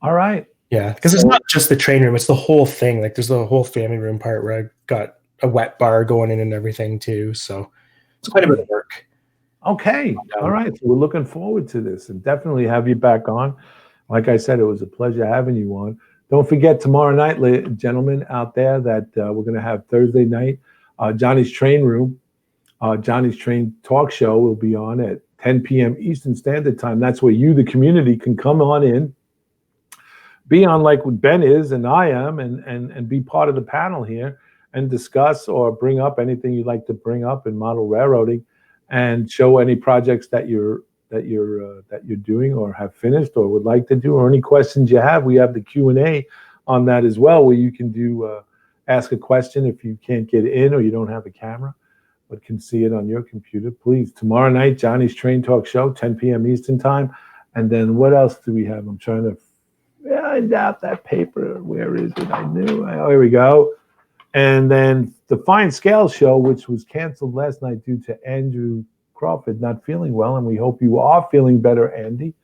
All right. Yeah, because it's not just the train room; it's the whole thing. Like there's the whole family room part where I got a wet bar going in and everything too. So it's quite a bit of work. Okay. All right. So we're looking forward to this and definitely have you back on. Like I said, it was a pleasure having you on. Don't forget tomorrow night, ladies and gentlemen out there, that we're going to have Thursday night, Johnny's Train Room. Johnny's Train Talk Show will be on at 10 p.m. Eastern Standard Time. That's where you, the community, can come on in, be on like what Ben is and I am, and be part of the panel here and discuss or bring up anything you'd like to bring up in model railroading, and show any projects that you're doing or have finished or would like to do, or any questions you have. We have the Q&A on that as well, where you can do ask a question if you can't get in or you don't have a camera but can see it on your computer. Please, tomorrow night, Johnny's Train Talk Show, 10 p.m. Eastern Time. And then what else do we have? I'm trying to find out that paper. Where is it? I knew. Oh, here we go. And then the Fine Scale show, which was canceled last night due to Andrew Crawford not feeling well, and we hope you are feeling better, Andy.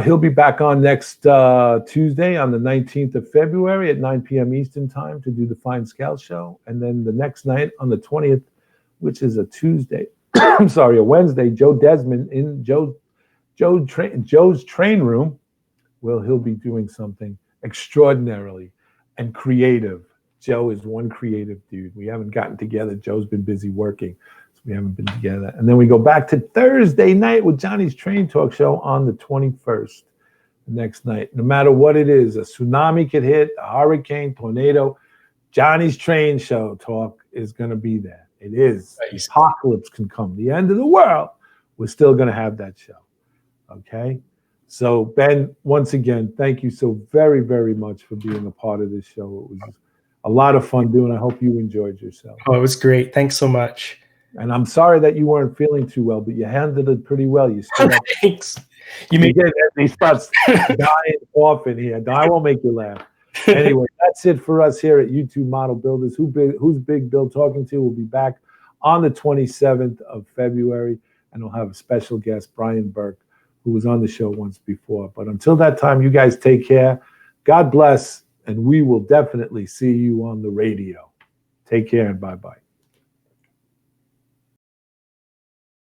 He'll be back on next Tuesday on the 19th of February at 9 p.m. Eastern time to do the Fine Scale show. And then the next night on the 20th, which is a Tuesday, I'm sorry, a Wednesday, Joe Desmond in Joe's train room, he'll be doing something extraordinarily and creative. Joe is one creative dude. We haven't gotten together. Joe's been busy working. We haven't been together. And then we go back to Thursday night with Johnny's Train Talk Show on the 21st, the next night. No matter what it is, a tsunami could hit, a hurricane, tornado, Johnny's Train Show Talk is going to be there. It is. The apocalypse can come. The end of the world. We're still going to have that show. Okay? So, Ben, once again, thank you so very, very much for being a part of this show. It was a lot of fun doing. I hope you enjoyed yourself. Oh, it was great. Thanks so much. And I'm sorry that you weren't feeling too well, but you handled it pretty well. You stood up. Thanks. You made it. He starts dying off in here. I won't make you laugh. Anyway, that's it for us here at YouTube Model Builders. Who's Big Bill talking to? We'll be back on the 27th of February, and we'll have a special guest, Brian Burke, who was on the show once before. But until that time, you guys take care. God bless, and we will definitely see you on the radio. Take care and bye-bye.